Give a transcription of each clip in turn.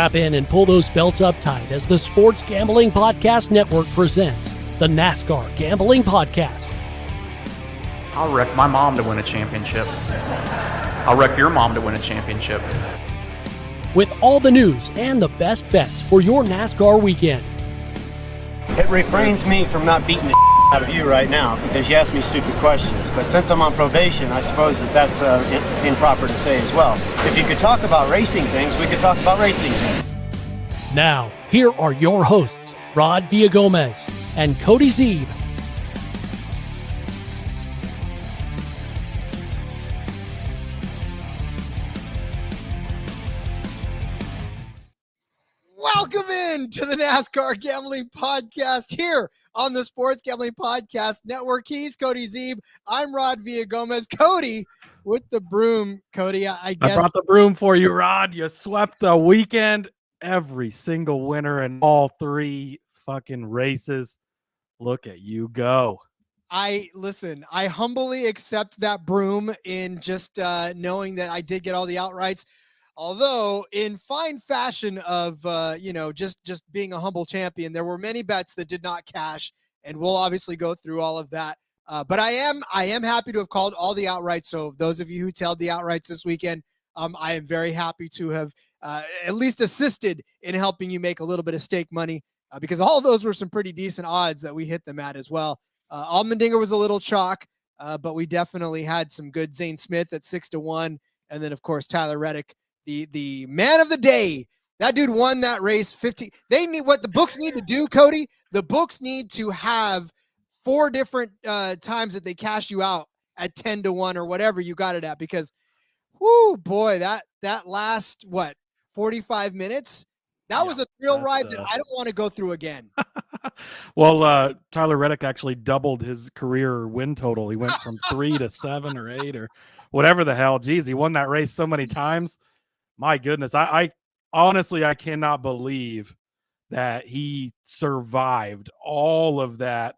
Strap in and pull those belts up tight as the Sports Gambling Podcast Network presents the NASCAR Gambling Podcast. I'll wreck my mom to win a championship. I'll wreck your mom to win a championship. With all the news and the best bets for your NASCAR weekend. It refrains me from not beating the out of you right now because you asked me stupid questions. But since I'm on probation, I suppose that's improper to say as well. If you could talk about racing things, we could talk about racing things. Now, here are your hosts, Rod Villagomez and Cody Zeeb. Welcome in to the NASCAR Gambling Podcast here on the Sports Gambling Podcast Network. He's Cody Zeeb. I'm Rod Villagomez. Cody with the broom. Cody, I guess. I brought the broom for you, Rod. You swept the weekend. Every single winner in all three fucking races. Look at you go. I humbly accept that broom in just knowing that I did get all the outrights. Although in fine fashion of, just being a humble champion, there were many bets that did not cash, and we'll obviously go through all of that. But I am happy to have called all the outrights. So those of you who tailed the outrights this weekend, I am very happy to have at least assisted in helping you make a little bit of stake money because all those were some pretty decent odds that we hit them at as well. Allmendinger was a little chalk, but we definitely had some good. Zane Smith at 6-1. And then, of course, Tyler Reddick, the man of the day. That dude won that race 50. They need what the books need to do, Cody. The books need to have 4 different times that they cash you out at 10-1 or whatever you got it at, because whoo boy, that last 45 minutes, that was a thrill ride that I don't want to go through again. Well, Tyler Reddick actually doubled his career win total. He went from 3 to 7 or 8 or whatever the hell. Geez, he won that race so many times. My goodness, I honestly, I cannot believe that he survived all of that.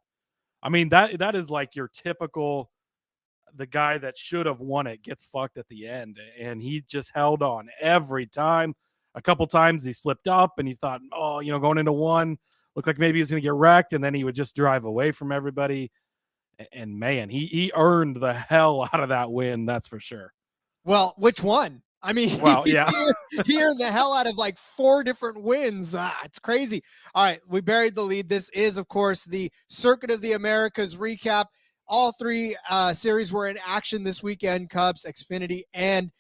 I mean, that is like your typical, the guy that should have won it gets fucked at the end, and he just held on every time. A couple times he slipped up, and he thought, going into one, looked like maybe he was going to get wrecked, and then he would just drive away from everybody. And man, he earned the hell out of that win, that's for sure. Well, which one? I mean, well, yeah, he earned the hell out of like 4 different wins. It's crazy. All right, we buried the lead. This is, of course, the Circuit of the Americas recap. All 3 series were in action this weekend: Cubs, Xfinity, and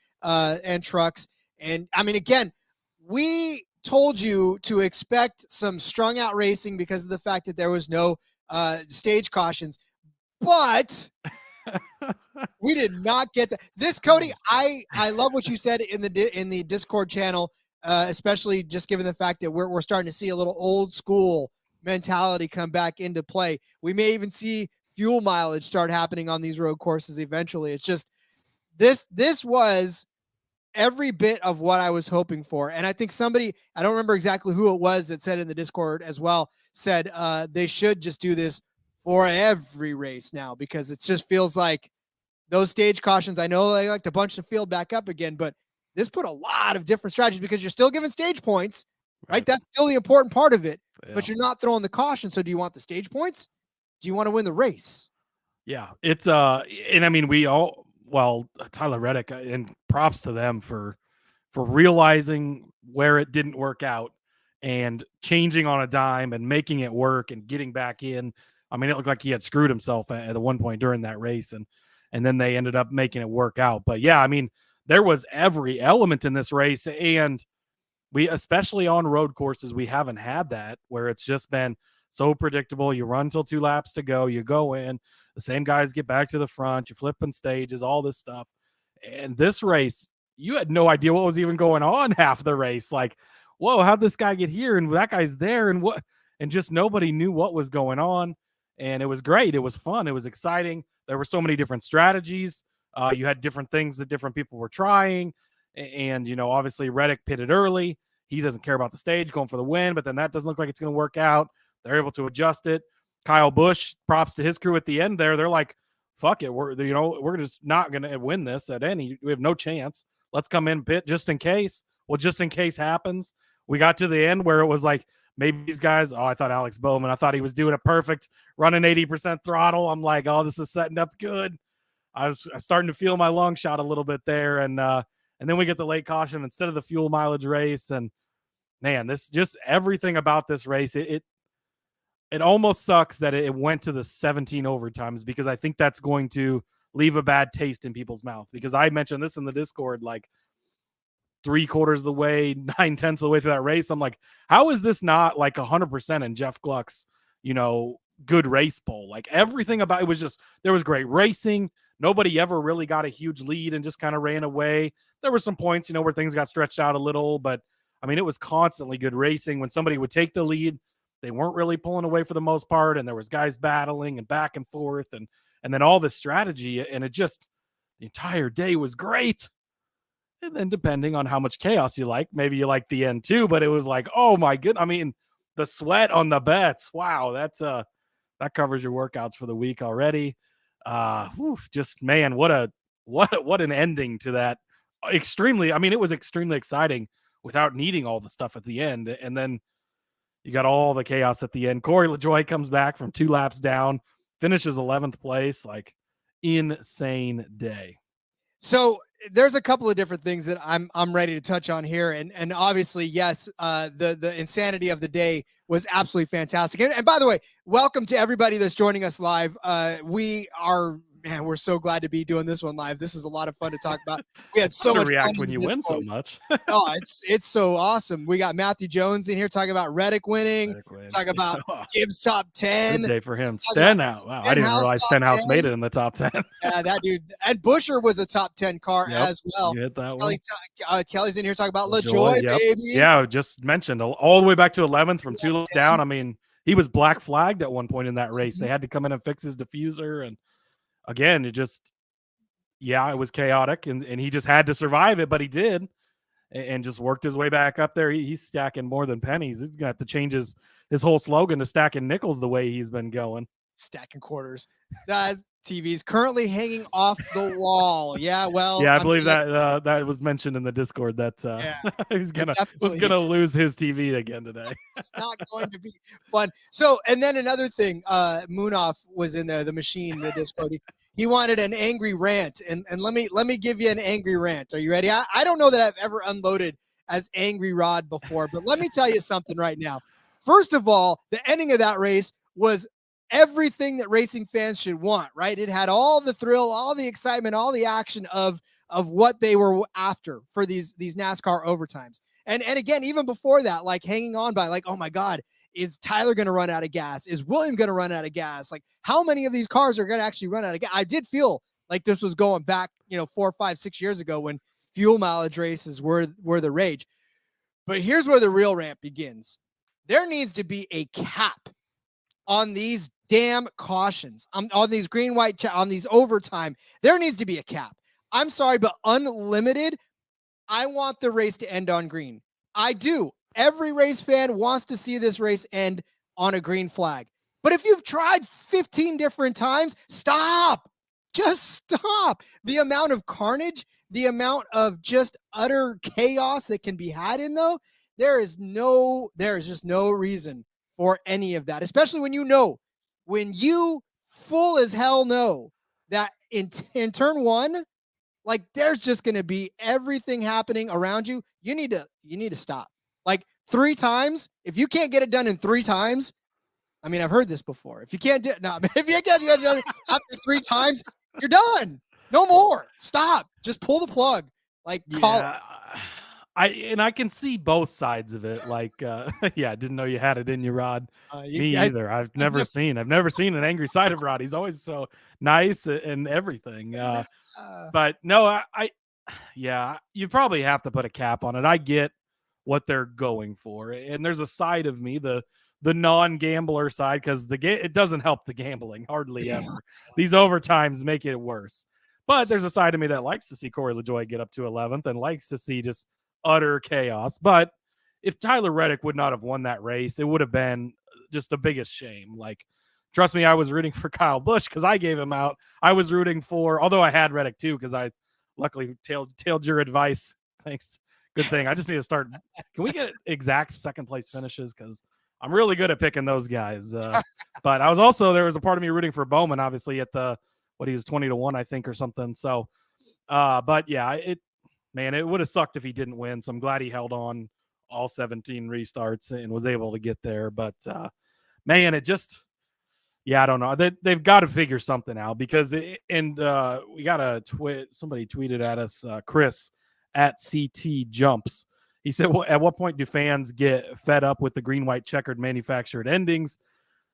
trucks. And I mean, again, we told you to expect some strung out racing because of the fact that there was no stage cautions, but we did not get that. This, Cody, I love what you said in the Discord channel, especially just given the fact that we're starting to see a little old school mentality come back into play. We may even see fuel mileage start happening on these road courses eventually. It's just this was every bit of what I was hoping for. And I think somebody, I don't remember exactly who it was that said in the Discord as well, said they should just do this for every race now, because it just feels like those stage cautions, I know they like to bunch the field back up again, but this put a lot of different strategies because you're still giving stage points, right? That's still the important part of it, but you're not throwing the caution. So do you want the stage points? Do you want to win the race? Yeah, it's and I mean, Tyler Reddick, and props to them for realizing where it didn't work out and changing on a dime and making it work and getting back in. I mean, it looked like he had screwed himself at one point during that race, and then they ended up making it work out. But yeah, I mean, there was every element in this race, and we, especially on road courses, we haven't had that, where it's just been so predictable. You run till 2 laps to go, you go in, the same guys get back to the front, you're flipping stages, all this stuff. And this race, you had no idea what was even going on half the race. Like, whoa, how'd this guy get here? And that guy's there, and just nobody knew what was going on. And it was great. It was fun. It was exciting. There were so many different strategies. You had different things that different people were trying. And, obviously Reddick pitted early. He doesn't care about the stage, going for the win, but then that doesn't look like it's going to work out. They're able to adjust it. Kyle Busch, props to his crew at the end there. They're like, fuck it. We're just not going to win this we have no chance. Let's come in, pit just in case. Well, just in case happens. we got to the end where it was like, maybe these guys, I thought Alex Bowman, I thought he was doing a perfect running 80% throttle. I'm like, oh, this is setting up good. I was starting to feel my long shot a little bit there. And then we get the late caution instead of the fuel mileage race. And man, this just everything about this race, it almost sucks that it went to the 17 overtimes, because I think that's going to leave a bad taste in people's mouth, because I mentioned this in the Discord, like 3/4 of the way, 9/10 of the way through that race. I'm like, how is this not like 100% in Jeff Gluck's, good race poll? Like everything about it was just, there was great racing. Nobody ever really got a huge lead and just kind of ran away. There were some points, where things got stretched out a little, but I mean, it was constantly good racing. When somebody would take the lead, they weren't really pulling away for the most part. And there was guys battling and back and forth and then all this strategy. And it just, the entire day was great. And then depending on how much chaos you like, maybe you like the end too, but it was like, oh my goodness. I mean, the sweat on the bets. Wow. That's that covers your workouts for the week already. Just man, what an ending to that. Extremely. I mean, it was extremely exciting without needing all the stuff at the end. And then you got all the chaos at the end. Corey LaJoie comes back from 2 laps down, finishes 11th place. Like, insane day. So there's a couple of different things that I'm ready to touch on here, and obviously, yes, the insanity of the day was absolutely fantastic. And by the way, welcome to everybody that's joining us live. We're so glad to be doing this one live. This is a lot of fun to talk about. We had so much react fun when you win so much. Oh, it's so awesome. We got Matthew Jones in here talking about Reddick winning. Talking about Gibbs top 10. Good day for him. Stenhouse. Wow, I didn't realize Stenhouse made it in the top 10. Yeah, that dude. And Busher was a top 10 car as well. You hit that one. Kelly's in here talking about LaJoie, baby. Yeah, just mentioned all the way back to 11th from 2 laps down. I mean, he was black flagged at one point in that race. They had to come in and fix his diffuser. And again, it was chaotic, and he just had to survive it, but he did, and just worked his way back up there. He's stacking more than pennies. He's gonna have to change his whole slogan to stacking nickels the way he's been going. Stacking quarters. That TV's currently hanging off the wall. Yeah, well, yeah, I believe that was mentioned in the Discord that he was gonna lose his TV again today. It's not going to be fun. So, and then another thing, Moonoff was in there, the machine, the Discord. He wanted an angry rant, and let me give you an angry rant. Are you ready? I don't know that I've ever unloaded as Angry Rod before, but let me tell you something right now. First of all, the ending of that race was everything that racing fans should want, right? It had all the thrill, all the excitement, all the action of what they were after for these NASCAR overtimes. And again, even before that, like hanging on by like, oh my God, is Tyler going to run out of gas? Is William going to run out of gas? Like, how many of these cars are going to actually run out of gas? I did feel like this was going back, 4, 5, 6 years ago when fuel mileage races were the rage. But here's where the real rant begins. There needs to be a cap on these damn cautions, on these green, white, on these overtime. There needs to be a cap. I'm sorry, but unlimited, I want the race to end on green. I do. Every race fan wants to see this race end on a green flag. But if you've tried 15 different times, stop. Just stop. The amount of carnage, the amount of just utter chaos that can be had in though, there is just no reason for any of that, especially when you full as hell know that in turn one, like there's just going to be everything happening around you. You need to stop. Like 3 times. If you can't get it done in 3 times, I mean, I've heard this before. If you can't do it, if you can't get it done after 3 times, you're done. No more. Stop. Just pull the plug. Like call it. I can see both sides of it. Like, I didn't know you had it in you, Rod. Me either. I've never seen an angry side of Rod. He's always so nice and everything. But no, you probably have to put a cap on it. I get what they're going for, and there's a side of me, the non-gambler side, because it doesn't help the gambling hardly ever. These overtimes make it worse. But there's a side of me that likes to see Corey LaJoie get up to 11th and likes to see just utter chaos. But if Tyler Reddick would not have won that race, it would have been just the biggest shame. Like, trust me, I was rooting for Kyle Busch because I gave him out. I was rooting for, although I had Reddick too, because I luckily tailed your advice. Thanks. Good thing. I just need to start. Can we get exact second place finishes? Because I'm really good at picking those guys. But I was also, there was a part of me rooting for Bowman, obviously, at he was 20-1, I think, or something. So, but yeah, it would have sucked if he didn't win. So I'm glad he held on all 17 restarts and was able to get there. But man, it just, yeah, I don't know. They've got to figure something out because, we got a somebody tweeted at us, Chris at CT Jumps. He said, well, at what point do fans get fed up with the green, white, checkered manufactured endings?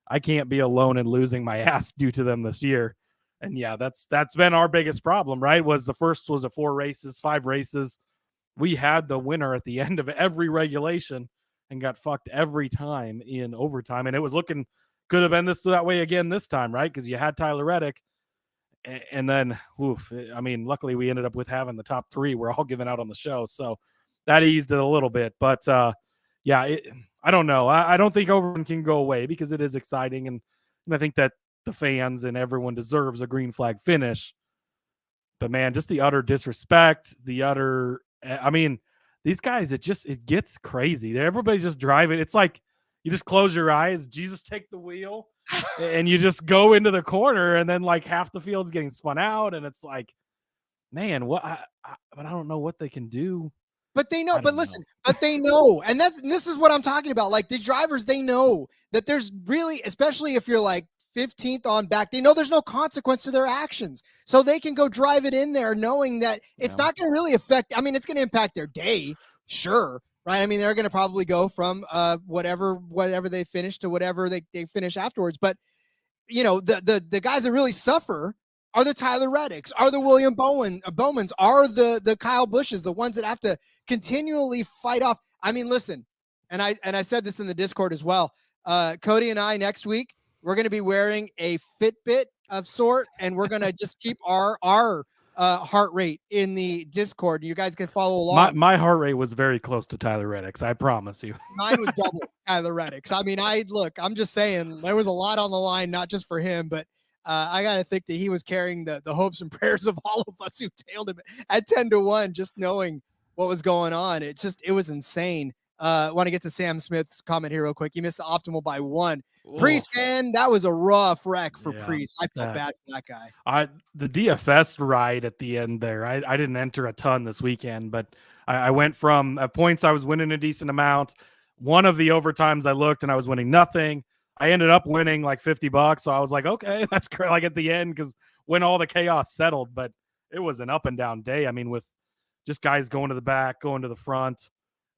I can't be alone in losing my ass due to them this year. And yeah, that's been our biggest problem, right? The first was 5 races. We had the winner at the end of every regulation and got fucked every time in overtime. And it was could have been that way again this time, right? Because you had Tyler Reddick. And then, luckily we ended up with having the top 3. We're all giving out on the show. So that eased it a little bit. But I don't know. I don't think overtime can go away because it is exciting. And I think that the fans and everyone deserves a green flag finish. But man, just the utter disrespect, these guys, it gets crazy. Everybody's just driving. It's like you just close your eyes, Jesus take the wheel, and you just go into the corner, and then like half the field's getting spun out, and it's like, man, but I don't know what they can do. But they know. But listen, but they know, and this is what I'm talking about. Like the drivers, they know that there's really, especially if you're like 15th on back, they know there's no consequence to their actions, so they can go drive it in there, knowing that it's not going to really affect. It's going to impact their day, sure, right? They're going to probably go from whatever they finish to whatever they finish afterwards. But the guys that really suffer are the Tyler Reddicks, are the William Bowmans, are the Kyle Bushes, the ones that have to continually fight off. Listen, and I said this in the Discord as well. Cody and I next week, we're going to be wearing a Fitbit of sort, and we're going to just keep our heart rate in the Discord. You guys can follow along. My heart rate was very close to Tyler Reddick's, I promise you. Mine was double Tyler Reddick's. I'm just saying there was a lot on the line, not just for him, but I got to think that he was carrying the hopes and prayers of all of us who tailed him at 10-1, just knowing what was going on. It was insane. Want to get to Sam Smith's comment here real quick. He missed the optimal by 1. Priest, man, that was a rough wreck for Priest. I felt bad for that guy. The DFS ride at the end there, I didn't enter a ton this weekend, but I went from at points I was winning a decent amount. One of the overtimes I looked and I was winning nothing. I ended up winning like $50. So I was like, okay, that's great. Like at the end, because when all the chaos settled, but it was an up and down day. With just guys going to the back, going to the front,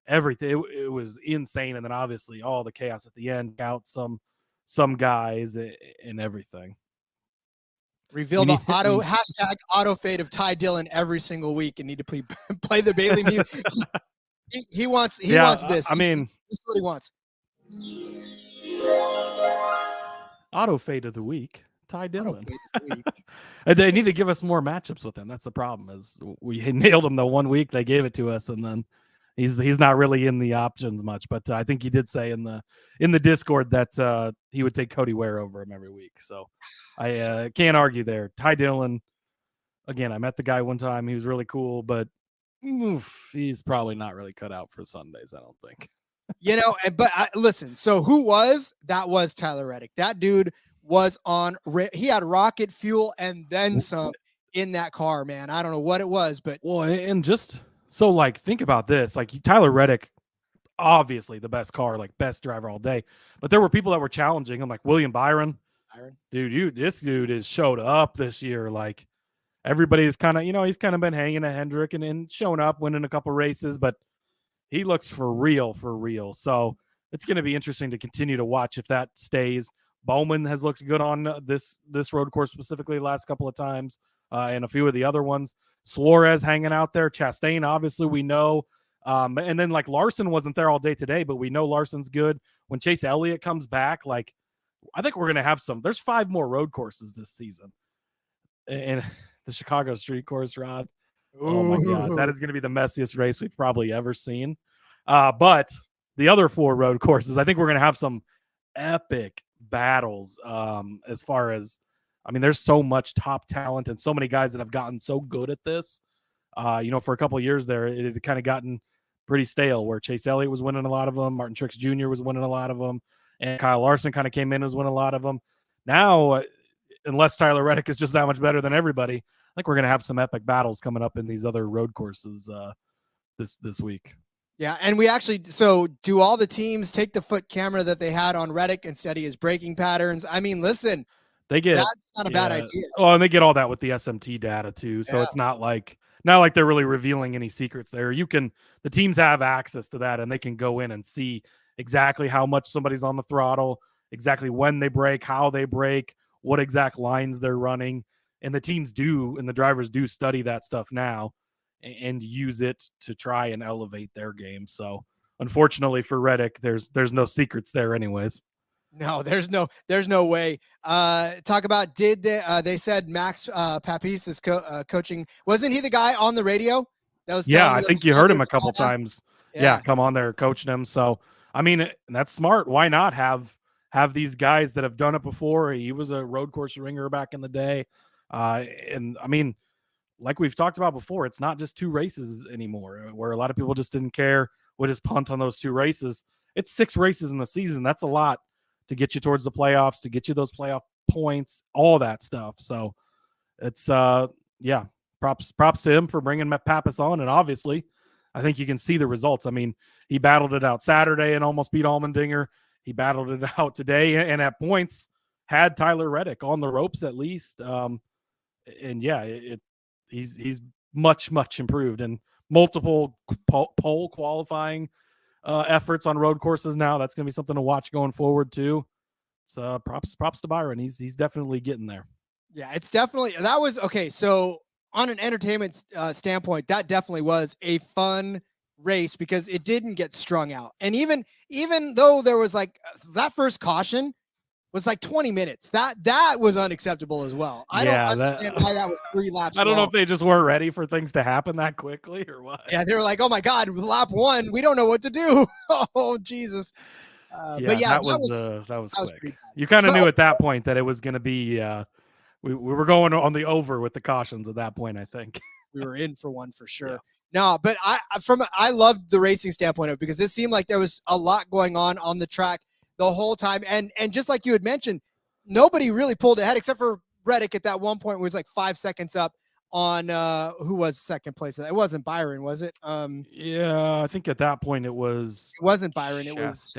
everything. It was insane. And then obviously all the chaos at the end, out some guys and everything. Reveal the auto fade of Ty Dillon every single week and need to play the Bailey music. he wants this. This is what he wants. Auto fade of the week, Ty Dillon. They need to give us more matchups with him. That's the problem. Is we nailed him the 1 week they gave it to us, and then he's not really in the options much. But I think he did say in the Discord that he would take Cody Ware over him every week. So I can't argue there. Ty Dillon, again, I met the guy one time. He was really cool, but he's probably not really cut out for Sundays, I don't think. But listen, so who was? That was Tyler Reddick. That dude was he had rocket fuel and then some in that car, man. I don't know what it was, but. Well, and just so think about this, Tyler Reddick, obviously the best car, best driver all day, but there were people that were challenging him, like William Byron. Dude, this dude has showed up this year. Everybody's kind of, he's kind of been hanging at Hendrick and showing up, winning a couple races, but he looks for real. So it's going to be interesting to continue to watch if that stays. Bowman has looked good on this road course specifically the last couple of times, and a few of the other ones. Suarez hanging out there. Chastain, obviously, we know. And then Larson wasn't there all day today, but we know Larson's good. When Chase Elliott comes back, I think we're going to have there's 5 more road courses this season. And the Chicago street course, Rod. Oh my God, that is going to be the messiest race we've probably ever seen. But the other 4 road courses, I think we're going to have some epic battles. As far as, there's so much top talent and so many guys that have gotten so good at this. For a couple of years there, it had kind of gotten pretty stale, where Chase Elliott was winning a lot of them, Martin Truex Jr. was winning a lot of them, and Kyle Larson kind of came in and was winning a lot of them. Now, unless Tyler Reddick is just that much better than everybody, I think we're going to have some epic battles coming up in these other road courses this week. Yeah, and we actually, so do all the teams take the foot camera that they had on Reddick and study his braking patterns? I mean, listen, that's not a bad idea. Oh, and they get all that with the SMT data too. So it's not like they're really revealing any secrets there. The teams have access to that, and they can go in and see exactly how much somebody's on the throttle, exactly when they brake, how they brake, what exact lines they're running. And the teams do, and the drivers do study that stuff now and use it to try and elevate their game. So unfortunately for Reddick, there's no secrets there anyways. No, there's no way. Talk about, they said Max Papis is coaching. Wasn't he the guy on the radio that was? Yeah, I think you heard him a couple times. Yeah, come on there coaching him. So I mean, that's smart. Why not have these guys that have done it before? He was a road course ringer back in the day. And I mean, like we've talked about before, it's not just 2 races anymore, where a lot of people just didn't care, would just punt on those 2 races. It's 6 races in the season. That's a lot to get you towards the playoffs, to get you those playoff points, all that stuff. So it's props to him for bringing Pappas on. And obviously, I think you can see the results. I mean, he battled it out Saturday and almost beat Allmendinger. He battled it out today and at points had Tyler Reddick on the ropes at least. He's much improved, and multiple pole qualifying efforts on road courses now. That's going to be something to watch going forward too. So props to Byron. He's definitely getting there. Yeah, it's definitely, that was okay. So on an entertainment standpoint, that definitely was a fun race because it didn't get strung out. And even though there was like that first caution was like 20 minutes, that was unacceptable as well. I don't understand why that was 3 laps. I don't know if they just weren't ready for things to happen that quickly or what. Yeah, they were like, oh my God, lap 1, we don't know what to do. Oh, Jesus. But yeah, that was quick. You kind of knew at that point that it was going to be, we were going on the over with the cautions at that point, I think. We were in for one for sure. Yeah. No, but I loved the racing standpoint of it because it seemed like there was a lot going on the track the whole time. And just like you had mentioned, nobody really pulled ahead except for Reddick at that one point where it was like 5 seconds up on who was second place. It wasn't Byron, was it? Yeah, I think at that point it wasn't Byron. Chastain? It was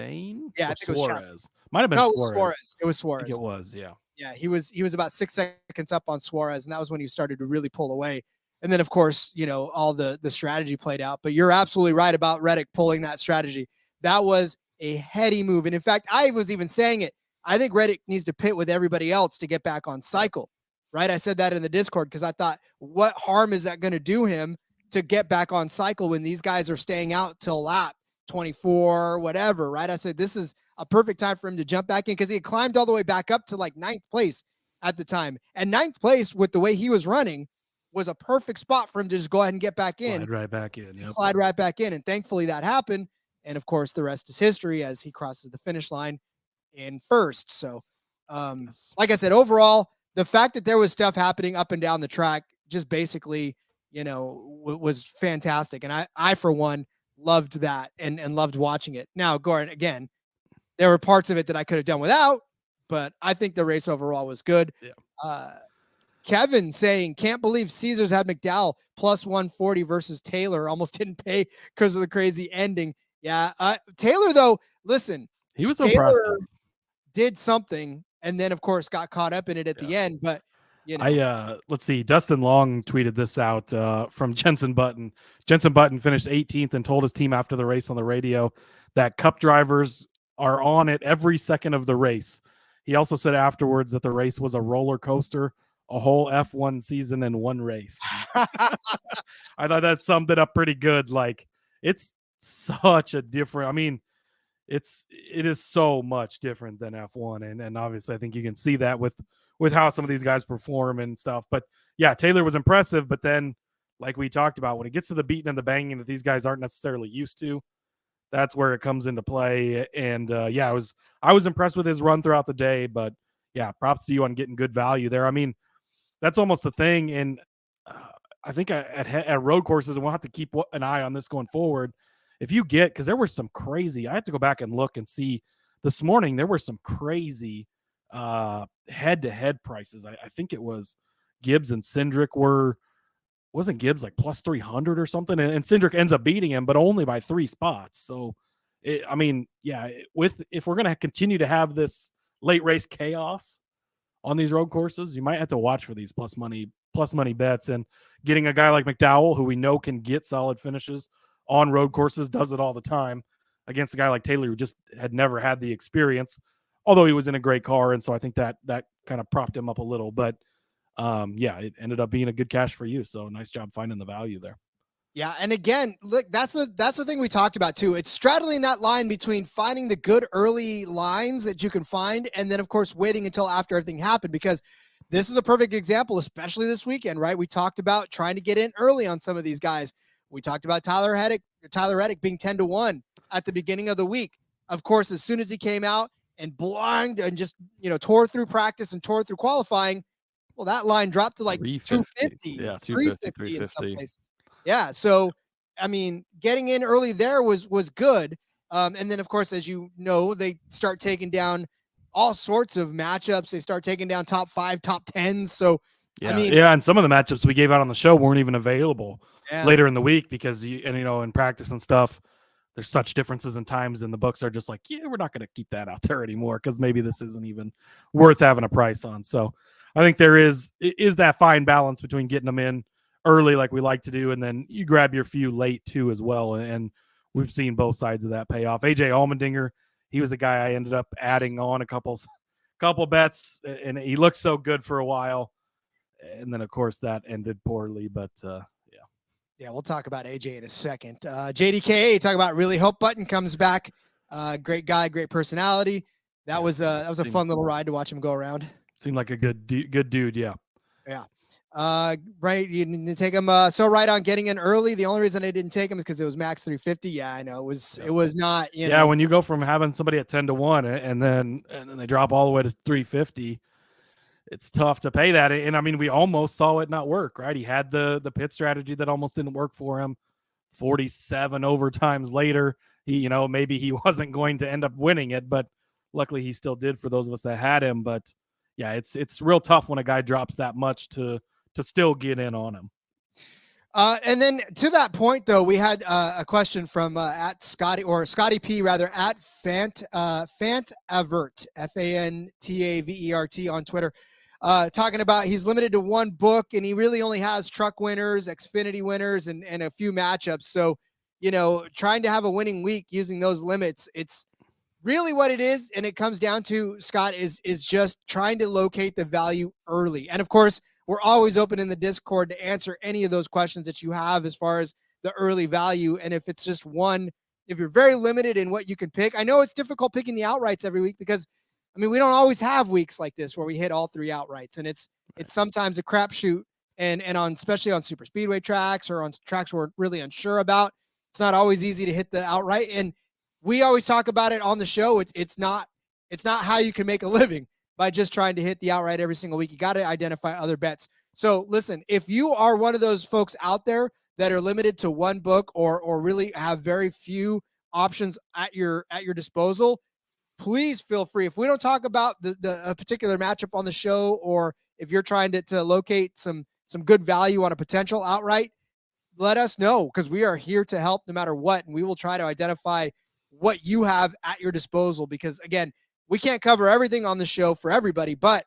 I think it was Suarez. Might have been Suarez. It was Suarez. I think it was, yeah. Yeah, he was about 6 seconds up on Suarez, and that was when he started to really pull away. And then, of course, all the strategy played out. But you're absolutely right about Reddick pulling that strategy. That was a heady move. And in fact, I was even saying it. I think Reddick needs to pit with everybody else to get back on cycle, right? I said that in the Discord because I thought, what harm is that going to do him to get back on cycle when these guys are staying out till lap 24, whatever, right? I said, this is a perfect time for him to jump back in because he had climbed all the way back up to like 9th place at the time. And 9th place with the way he was running was a perfect spot for him to just go ahead and get back in. Slide right back in. Yep. Slide right back in. And thankfully that happened. And of course, the rest is history as he crosses the finish line in first. So, like I said, overall, the fact that there was stuff happening up and down the track just basically, was fantastic. And I for one, loved that and loved watching it. Now, Gordon, again, there were parts of it that I could have done without, but I think the race overall was good. Yeah. Kevin saying, can't believe Caesars had McDowell plus 140 versus Taylor. Almost didn't pay because of the crazy ending. Yeah. Taylor, though, listen. He was impressive. Did something, and then, of course, got caught up in it at the end. But, let's see. Dustin Long tweeted this out from Jensen Button. Jensen Button finished 18th and told his team after the race on the radio that Cup drivers are on it every second of the race. He also said afterwards that the race was a roller coaster, a whole F1 season in one race. I thought that summed it up pretty good. Like, it's such a different, it is so much different than F1. And obviously I think you can see that with how some of these guys perform and stuff. But yeah, Taylor was impressive. But then, like we talked about, when it gets to the beating and the banging that these guys aren't necessarily used to, that's where it comes into play. And I was impressed with his run throughout the day. But yeah, props to you on getting good value there. That's almost the thing. And I think at road courses, and we'll have to keep an eye on this going forward, if you get, because there were some crazy, I have to go back and look and see this morning, there were some crazy head-to-head prices. I think it was Gibbs and Cindric wasn't Gibbs like plus 300 or something, and Cindric ends up beating him, but only by 3 spots. So, if we're going to continue to have this late race chaos on these road courses, you might have to watch for these plus money bets. And getting a guy like McDowell, who we know can get solid finishes on road courses, does it all the time, against a guy like Taylor, who just had never had the experience, although he was in a great car. And so I think that kind of propped him up a little. But it ended up being a good cash for you. So nice job finding the value there. Yeah, and again, look, that's the thing we talked about too. It's straddling that line between finding the good early lines that you can find, and then of course waiting until after everything happened, because this is a perfect example, especially this weekend, right? We talked about trying to get in early on some of these guys. We talked about Tyler Reddick being 10-1 at the beginning of the week. Of course, as soon as he came out and blind and just tore through practice and tore through qualifying, well, that line dropped to like 250, 350 in some places. Yeah. So, I mean, getting in early there was good. And then, of course, as you know, they start taking down all sorts of matchups. They start taking down top 5, top 10s. So, yeah, and some of the matchups we gave out on the show weren't even available later in the week because, in practice and stuff, there's such differences in times, and the books are just like, yeah, we're not going to keep that out there anymore because maybe this isn't even worth having a price on. So I think there is that fine balance between getting them in early like we like to do, and then you grab your few late too as well. And we've seen both sides of that pay off. AJ Allmendinger, he was a guy I ended up adding on a couple bets, and he looked so good for a while. And then, of course, that ended poorly. But, Yeah, we'll talk about AJ in a second. JDKA, talk about really hope Button comes back. Great guy, great personality. That was a fun little ride to watch him go around. Seemed like a good dude, yeah. Yeah. Right, you didn't take him so right on getting in early. The only reason I didn't take him is because it was max 350. Yeah, I know. It was not, Yeah, when you go from having somebody at 10-1 and then they drop all the way to 350, it's tough to pay that. And I mean, we almost saw it not work, right? He had the pit strategy that almost didn't work for him. 47 overtimes later, maybe he wasn't going to end up winning it, but luckily he still did for those of us that had him. But yeah, it's real tough when a guy drops that much to still get in on him. And then to that point, though, we had a question from at Scotty P rather at Fantavert, FANTAVERT on Twitter, talking about he's limited to one book and he really only has truck winners, Xfinity winners, and a few matchups. So, trying to have a winning week using those limits, it's really what it is. And it comes down to, Scott, is just trying to locate the value early. And of course, we're always open in the Discord to answer any of those questions that you have as far as the early value. And if it's just one, if you're very limited in what you can pick, I know it's difficult picking the outrights every week because, I mean, we don't always have weeks like this where we hit all 3 outrights, and it's sometimes a crapshoot. And especially on super speedway tracks or on tracks we're really unsure about, it's not always easy to hit the outright. And we always talk about it on the show. It's not how you can make a living by just trying to hit the outright every single week. You got to identify other bets. So listen, if you are one of those folks out there that are limited to one book or really have very few options at your disposal, please feel free. If we don't talk about a particular matchup on the show, or if you're trying to locate some good value on a potential outright, let us know, because we are here to help no matter what. And we will try to identify what you have at your disposal, because again, we can't cover everything on the show for everybody, but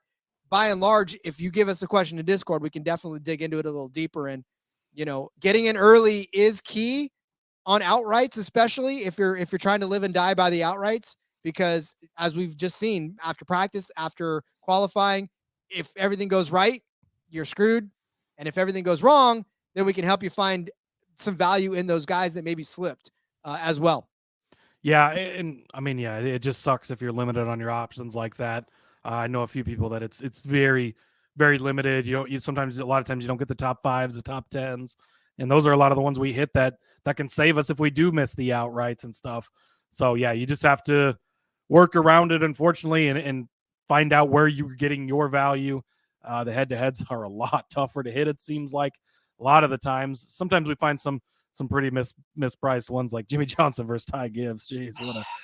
by and large, if you give us a question in Discord, we can definitely dig into it a little deeper. And, getting in early is key on outrights, especially if you're trying to live and die by the outrights, because as we've just seen after practice, after qualifying, if everything goes right, you're screwed. And if everything goes wrong, then we can help you find some value in those guys that maybe slipped as well. Yeah, and I mean, yeah, it just sucks if you're limited on your options like that. I know a few people that it's very, very limited. A lot of times you don't get the top 5s, the top 10s, and those are a lot of the ones we hit that can save us if we do miss the outrights and stuff. So yeah, you just have to work around it, unfortunately, and find out where you're getting your value. The head-to-heads are a lot tougher to hit, it seems like, a lot of the times. Sometimes we find some some pretty mispriced ones like Jimmy Johnson versus Ty Gibbs. Jeez,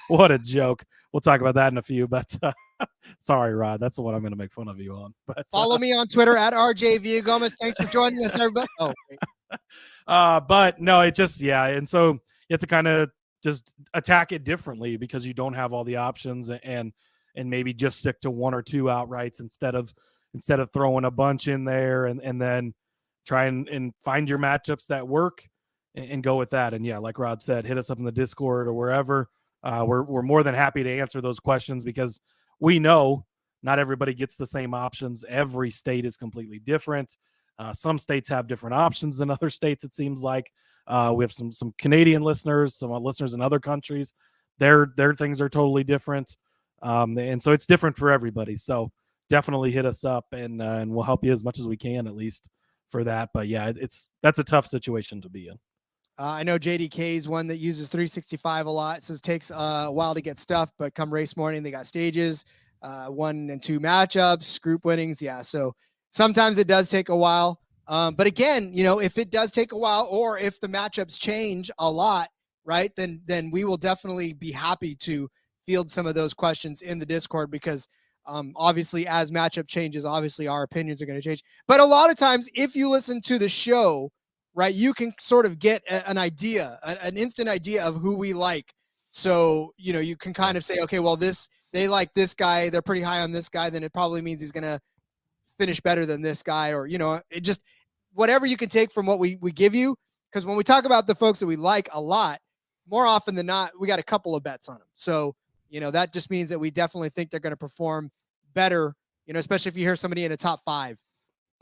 what a joke. We'll talk about that in a few, but sorry, Rod, that's the one I'm going to make fun of you on. But Follow me on Twitter at RJ Villagomez. Thanks for joining us, everybody. Oh, wait. But no, it just, and so you have to kind of just attack it differently because you don't have all the options, and maybe just stick to one or two outrights instead of throwing a bunch in there, and then try and find your matchups that work and go with that. And yeah, like Rod said, hit us up in the Discord or wherever. We're more than happy to answer those questions because we know not everybody gets the same options. Every state is completely different. Some states have different options than other states, it seems like. We have some Canadian listeners, some listeners in other countries. Their things are totally different. And so it's different for everybody. So definitely hit us up, and we'll help you as much as we can, at least for that. But yeah, that's a tough situation to be in. I know JDK is one that uses 365 a lot. It says takes a while to get stuff, but come race morning, they got stages, 1 and 2 matchups, group winnings. Yeah. So sometimes it does take a while. But again, if it does take a while, or if the matchups change a lot, right, then we will definitely be happy to field some of those questions in the Discord, because obviously as matchup changes, obviously our opinions are going to change. But a lot of times, if you listen to the show, right, you can sort of get an idea, an instant idea of who we like. So, you can kind of say, okay, well, they like this guy, they're pretty high on this guy, then it probably means he's going to finish better than this guy, or, it just, whatever you can take from what we give you. Because when we talk about the folks that we like a lot, more often than not, we got a couple of bets on them. So, that just means that we definitely think they're going to perform better, especially if you hear somebody in a top 5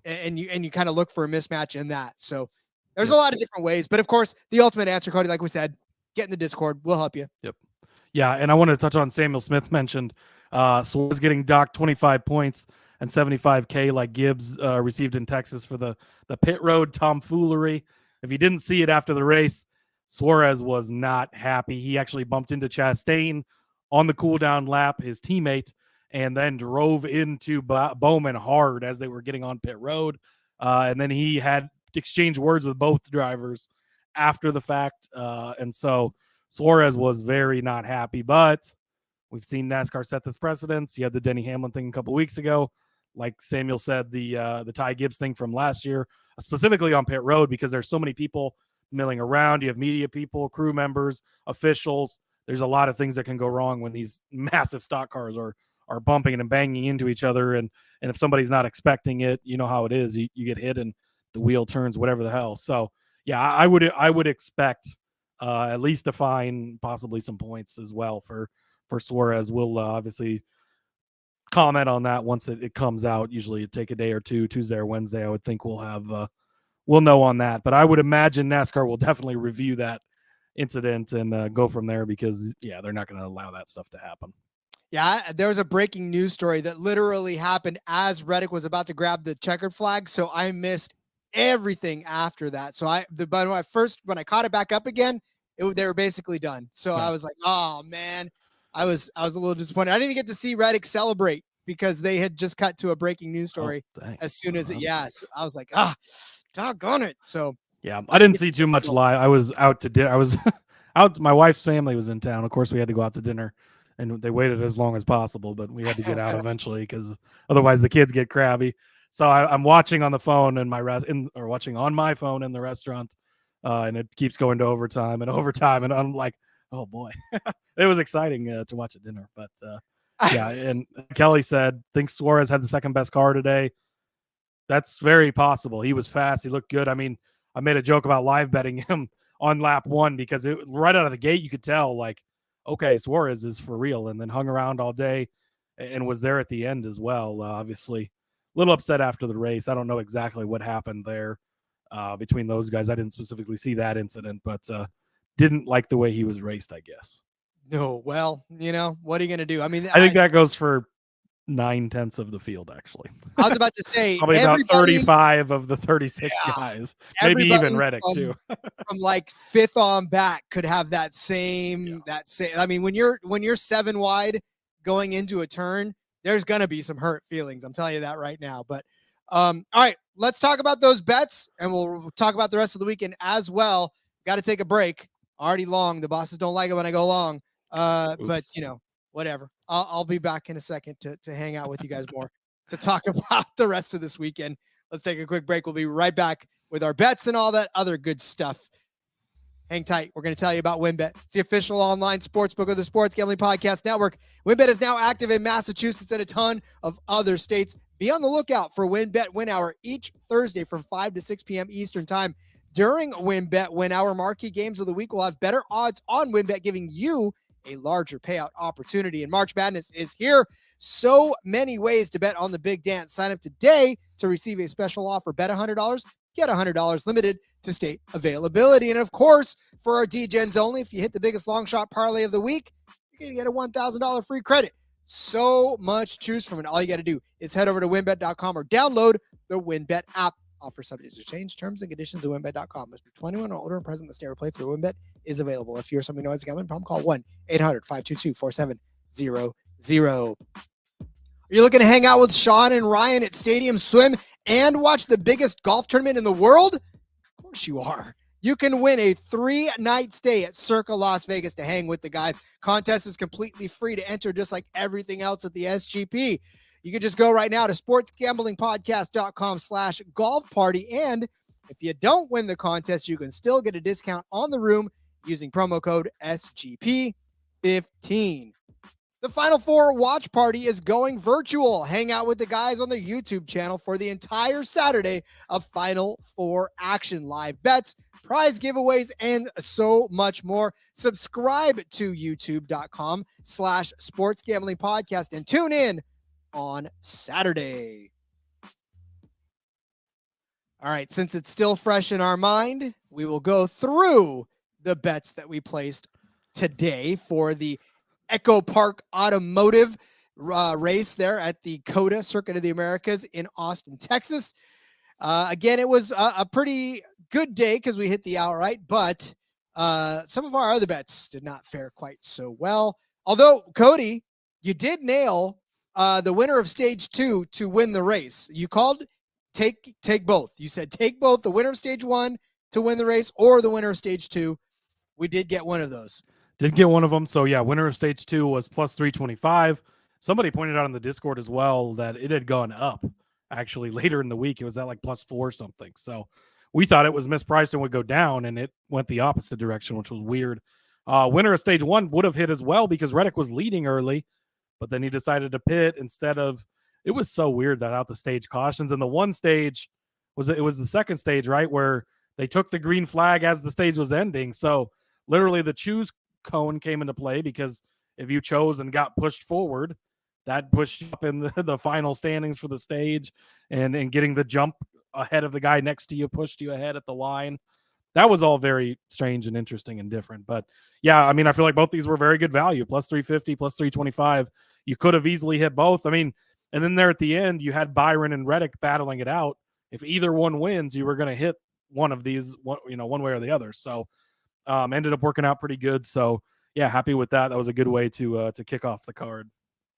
and you kind of look for a mismatch in that. So there's a lot of different ways, but of course the ultimate answer, Cody, like we said, get in the Discord. We'll help you. Yep. Yeah. And I wanted to touch on Samuel Smith mentioned, Suarez getting docked 25 points and $75K like Gibbs received in Texas for the pit road tomfoolery. If you didn't see it after the race, Suarez was not happy. He actually bumped into Chastain on the cool down lap, his teammate, and then drove into Bowman hard as they were getting on pit road. And then he had exchanged words with both drivers after the fact. And so Suarez was very not happy, but we've seen NASCAR set this precedence. You had the Denny Hamlin thing a couple weeks ago. Like Samuel said, the Ty Gibbs thing from last year, specifically on pit road, because there's so many people milling around. You have media people, crew members, officials. There's a lot of things that can go wrong when these massive stock cars are bumping and banging into each other. And if somebody's not expecting it, you know how it is. You get hit and the wheel turns, whatever the hell. So yeah, I would expect at least a fine, possibly some points as well for Suarez. We'll obviously comment on that once it comes out. Usually it take a day or two, Tuesday or Wednesday. I would think we'll know on that. But I would imagine NASCAR will definitely review that incident and go from there, because they're not going to allow that stuff to happen. Yeah, there was a breaking news story that literally happened as Reddick was about to grab the checkered flag, so I missed everything after that. So when I caught it back up again, they were basically done. So I was like, oh man, I was a little disappointed. I didn't even get to see Reddick celebrate because they had just cut to a breaking news story as soon as I was like, doggone it. So yeah, I didn't see too much live. I was out to dinner. I was out. My wife's family was in town. Of course, we had to go out to dinner, and they waited as long as possible, but we had to get out eventually because otherwise the kids get crabby. So I'm watching on the phone watching on my phone in the restaurant, and it keeps going to overtime, and I'm like, oh boy, it was exciting to watch at dinner. But and Kelly said thinks Suarez had the second best car today. That's very possible. He was fast. He looked good. I mean, I made a joke about live betting him on lap 1 because right out of the gate you could tell, like, okay, Suarez is for real, and then hung around all day and was there at the end as well. Obviously, a little upset after the race. I don't know exactly what happened there between those guys. I didn't specifically see that incident, but didn't like the way he was raced, I guess. No, well, what are you going to do? I mean, I think that goes for 9/10 of the field, actually. I was about to say probably about 35 of the 36 guys, maybe even Reddick too. From like 5th on back could have that same. I mean, when you're 7 wide going into a turn, there's gonna be some hurt feelings. I'm telling you that right now. But all right, let's talk about those bets, and we'll talk about the rest of the weekend as well. got to take a break. Already long. The bosses don't like it when I go long. But whatever. I'll be back in a second to hang out with you guys more to talk about the rest of this weekend. Let's take a quick break. We'll be right back with our bets and all that other good stuff. Hang tight. We're going to tell you about WynnBET. It's the official online sportsbook of the Sports Gambling Podcast Network. WynnBET is now active in Massachusetts and a ton of other states. Be on the lookout for WynnBET Win Hour each Thursday from 5 to 6 p.m. Eastern Time. During WynnBET Win Hour, marquee games of the week will have better odds on WynnBET, giving you a larger payout opportunity. And March Madness is here. So many ways to bet on the big dance. Sign up today to receive a special offer. Bet $100, get $100, limited to state availability. And of course, for our DGens only, if you hit the biggest long shot parlay of the week, you're going to get a $1,000 free credit. So much to choose from, and all you got to do is head over to wynnbet.com or download the WynnBET app. Offer subject to change. Terms and conditions at wynnbet.com. Must be 21 or older and present. The state or playthrough WynnBET is available. If you're somebody who knows a gambling problem, call 1-800-522-4700. Are you looking to hang out with Sean and Ryan at Stadium Swim and watch the biggest golf tournament in the world? Of course you are. You can win a 3-night stay at Circa Las Vegas to hang with the guys. Contest is completely free to enter, just like everything else at the SGP. You can just go right now to sportsgamblingpodcast.com/golf party. And if you don't win the contest, you can still get a discount on the room using promo code SGP15. The Final Four watch party is going virtual. Hang out with the guys on the YouTube channel for the entire Saturday of Final Four action, live bets, prize giveaways, and so much more. Subscribe to youtube.com/sportsgamblingpodcast and tune in on Saturday. All right, since it's still fresh in our mind, we will go through the bets that we placed today for the Echo Park Automotive race there at the COTA Circuit of the Americas in Austin, Texas. Again, it was a pretty good day because we hit the outright, but some of our other bets did not fare quite so well. Although, Cody, you did nail the winner of stage 2 to win the race. You called take both. You said take both the winner of stage 1 to win the race or the winner of stage 2. We did get one of those. Did get one of them. So yeah, winner of stage 2 was plus 325. Somebody pointed out on the Discord as well that it had gone up actually later in the week. It was at like plus 4 something. So we thought it was mispriced and would go down, and it went the opposite direction, which was weird. Winner of stage 1 would have hit as well because Reddick was leading early, but then he decided to pit instead of. It was so weird that out the stage cautions, and the one stage was the second stage, right, where they took the green flag as the stage was ending. So literally the choose cone came into play because if you chose and got pushed forward, that pushed you up in the final standings for the stage, and getting the jump ahead of the guy next to you pushed you ahead at the line. That was all very strange and interesting and different. But yeah, I mean, I feel like both these were very good value. Plus 350, plus 325. You could have easily hit both. I mean, and then there at the end, you had Byron and Reddick battling it out. If either one wins, you were going to hit one of these, one way or the other. So ended up working out pretty good. So yeah, happy with that. That was a good way to kick off the card.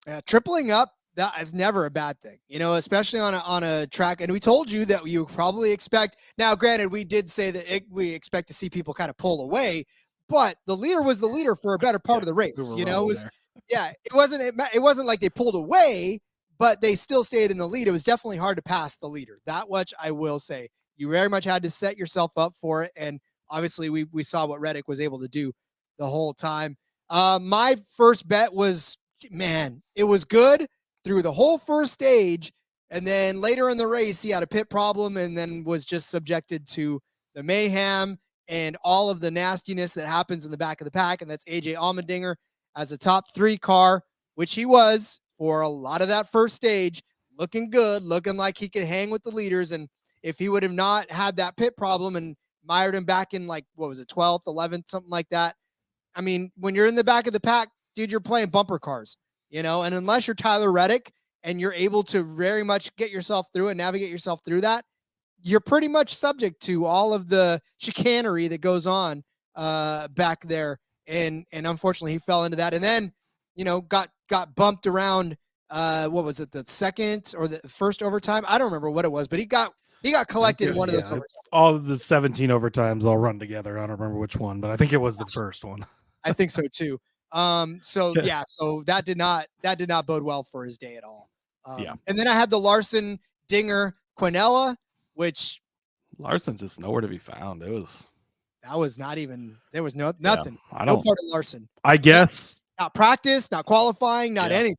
Yeah, tripling up, that is never a bad thing, especially on a track. And we told you that you probably expect. Now, granted, we did say that we expect to see people kind of pull away, but the leader was the leader for a better part of the race. It wasn't like they pulled away, but they still stayed in the lead. It was definitely hard to pass the leader. That much I will say. You very much had to set yourself up for it, and obviously we saw what Reddick was able to do the whole time. My first bet was, it was good through the whole first stage, and then later in the race he had a pit problem and then was just subjected to the mayhem and all of the nastiness that happens in the back of the pack, and that's AJ Allmendinger as a top 3 car, which he was for a lot of that first stage, looking good, looking like he could hang with the leaders. And if he would have not had that pit problem and mired him back in 12th, 11th, something like that. I mean, when you're in the back of the pack, dude, you're playing bumper cars, and unless you're Tyler Reddick and you're able to very much get yourself through and navigate yourself through that, you're pretty much subject to all of the chicanery that goes on back there. And unfortunately he fell into that. And then, got bumped around. What was it? The second or the first overtime? I don't remember what it was, but he got He got collected in one of those overtimes. All the 17 overtimes all run together. I don't remember which one, but I think it was the first one. I think so too. So that did not bode well for his day at all. And then I had the Larson Dinger Quinella, which Larson just nowhere to be found. There was nothing. No part of Larson. I guess not practice, not qualifying, not anything.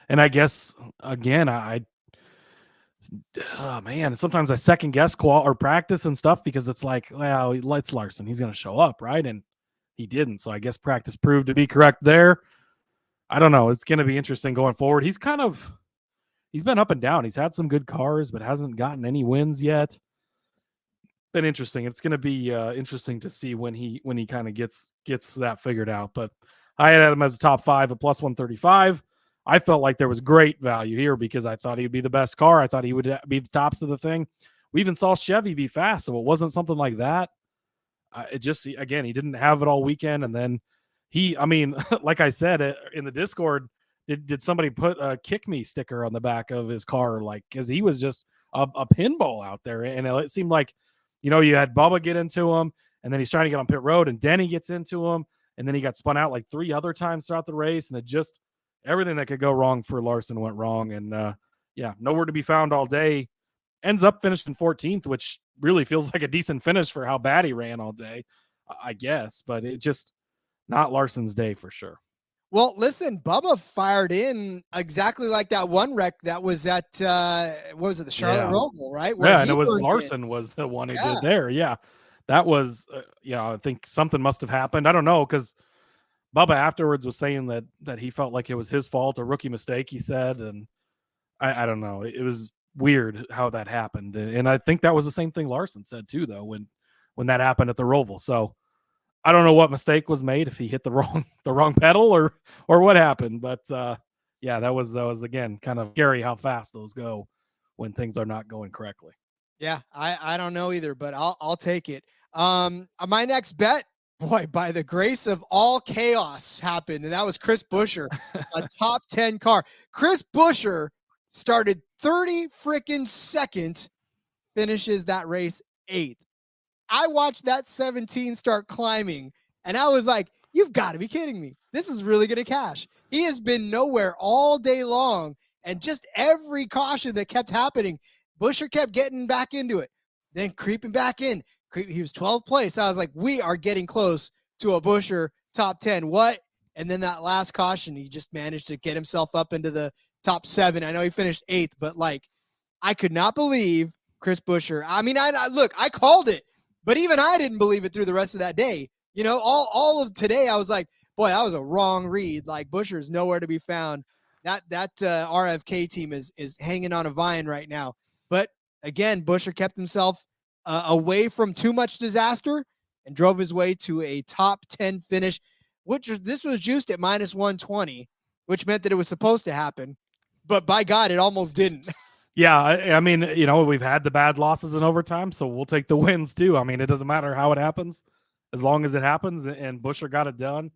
And I guess again, sometimes I second guess or practice and stuff because it's like, well, it's Larson. He's going to show up, right? And he didn't. So I guess practice proved to be correct there. I don't know. It's going to be interesting going forward. He's been up and down. He's had some good cars, but hasn't gotten any wins yet. Been interesting. It's going to be interesting to see when he kind of gets that figured out. But I had him as a top 5 at plus 135. I felt like there was great value here because I thought he would be the best car. I thought he would be the tops of the thing. We even saw Chevy be fast, so it wasn't something like that. He didn't have it all weekend, and then like I said in the Discord, did somebody put a kick me sticker on the back of his car, like because he was just a pinball out there, and it seemed like you had Bubba get into him, and then he's trying to get on pit road, and Denny gets into him, and then he got spun out like 3 other times throughout the race, and it just everything that could go wrong for Larson went wrong. And nowhere to be found all day. Ends up finishing 14th, which really feels like a decent finish for how bad he ran all day, I guess. But it just not Larson's day for sure. Well, listen, Bubba fired in exactly like that one wreck that was at what was it, the Charlotte Roval, right? Where and it was Larson was the one who did there. Yeah, that was I think something must have happened. I don't know, because Bubba afterwards was saying that he felt like it was his fault, a rookie mistake, he said. And I don't know. It was weird how that happened. And I think that was the same thing Larson said too, though, when that happened at the Roval. So I don't know what mistake was made, if he hit the wrong pedal or what happened. But that was again kind of scary how fast those go when things are not going correctly. Yeah, I don't know either, but I'll take it. My next bet, boy, by the grace of all chaos, happened, and that was Chris Buescher, a top 10 car. Chris Buescher started 30 freaking second, finishes that race 8th. I watched that 17 start climbing, and I was like, you've got to be kidding me. This is really going to cash. He has been nowhere all day long, and just every caution that kept happening, Buescher kept getting back into it, then creeping back in. He was 12th place. I was like, we are getting close to a Buescher top 10. What? And then that last caution, he just managed to get himself up into the top 7. I know he finished 8th, but I could not believe Chris Buescher. I mean, I called it, but even I didn't believe it through the rest of that day. All of today, I was like, boy, that was a wrong read. Like, Buescher is nowhere to be found. That RFK team is hanging on a vine right now. But again, Buescher kept himself away from too much disaster and drove his way to a top 10 finish, this was juiced at minus 120, which meant that it was supposed to happen. But by God, it almost didn't. Yeah, I mean, we've had the bad losses in overtime, so we'll take the wins too. I mean, it doesn't matter how it happens, as long as it happens, and Buescher got it done.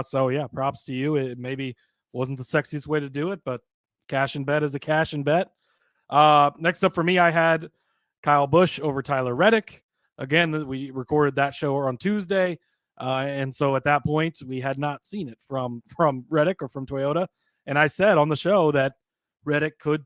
So yeah, props to you. It maybe wasn't the sexiest way to do it, but cash and bet is a cash and bet. Next up for me, I had Kyle Busch over Tyler Reddick. Again, we recorded that show on Tuesday, and so at that point, we had not seen it from Reddick or from Toyota. And I said on the show that Reddick could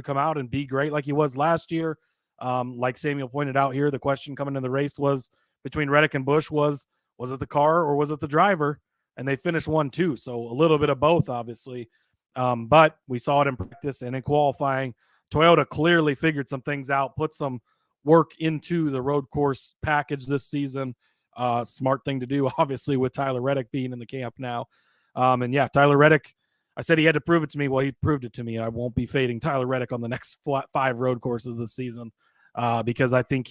come out and be great like he was last year. Like Samuel pointed out here, the question coming in the race was between Reddick and Busch was it the car or was it the driver? And they finished 1-2, so a little bit of both, obviously. But we saw it in practice and in qualifying. Toyota clearly figured some things out, put some work into the road course package this season. Smart thing to do, obviously, with Tyler Reddick being in the camp now. And yeah, Tyler Reddick, I said he had to prove it to me. Well, he proved it to me. I won't be fading Tyler Reddick on the next 5 road courses this season because I think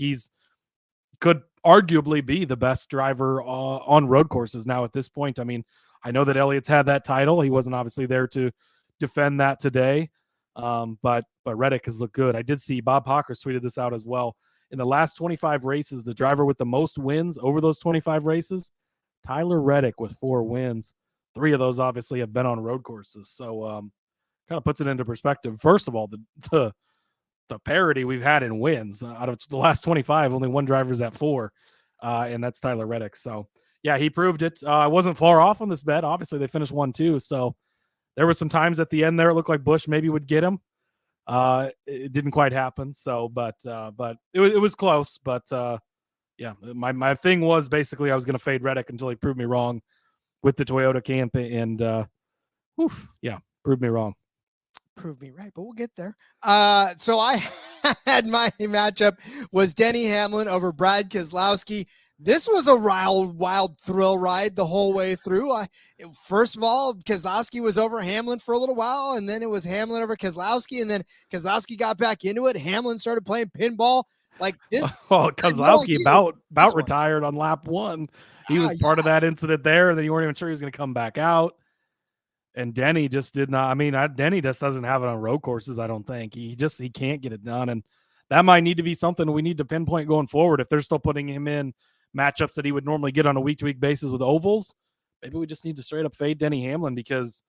could arguably be the best driver on road courses now at this point. I mean, I know that Elliott's had that title. He wasn't obviously there to defend that today. But Reddick has looked good. I did see Bob Hawkers tweeted this out as well. In the last 25 races, the driver with the most wins over those 25 races, Tyler Reddick with 4 wins. 3 of those obviously have been on road courses. So kind of puts it into perspective. First of all, the the parity we've had in wins. Out of the last 25, only one driver's at 4, and that's Tyler Reddick. So yeah, he proved it. I wasn't far off on this bet. Obviously, they finished 1-2, so there were some times at the end there it looked like Busch maybe would get him. It didn't quite happen. So, but it was close. But yeah, my thing was basically I was going to fade Reddick until he proved me wrong with the Toyota camp, and yeah, proved me wrong. Prove me right, but we'll get there. So I had my matchup was Denny Hamlin over Brad Keselowski. This was a wild thrill ride the whole way through. First of all, Keselowski was over Hamlin for a little while, and then it was Hamlin over Keselowski, and then Keselowski got back into it. Hamlin started playing pinball. Like this. Well, Keselowski about retired on lap 1. He was part of that incident there, and then you weren't even sure he was going to come back out. And Denny just did not. I mean, Denny just doesn't have it on road courses. I don't think he can't get it done, and that might need to be something we need to pinpoint going forward. If they're still putting him in matchups that he would normally get on a week-to-week basis with ovals, maybe we just need to straight up fade Denny Hamlin because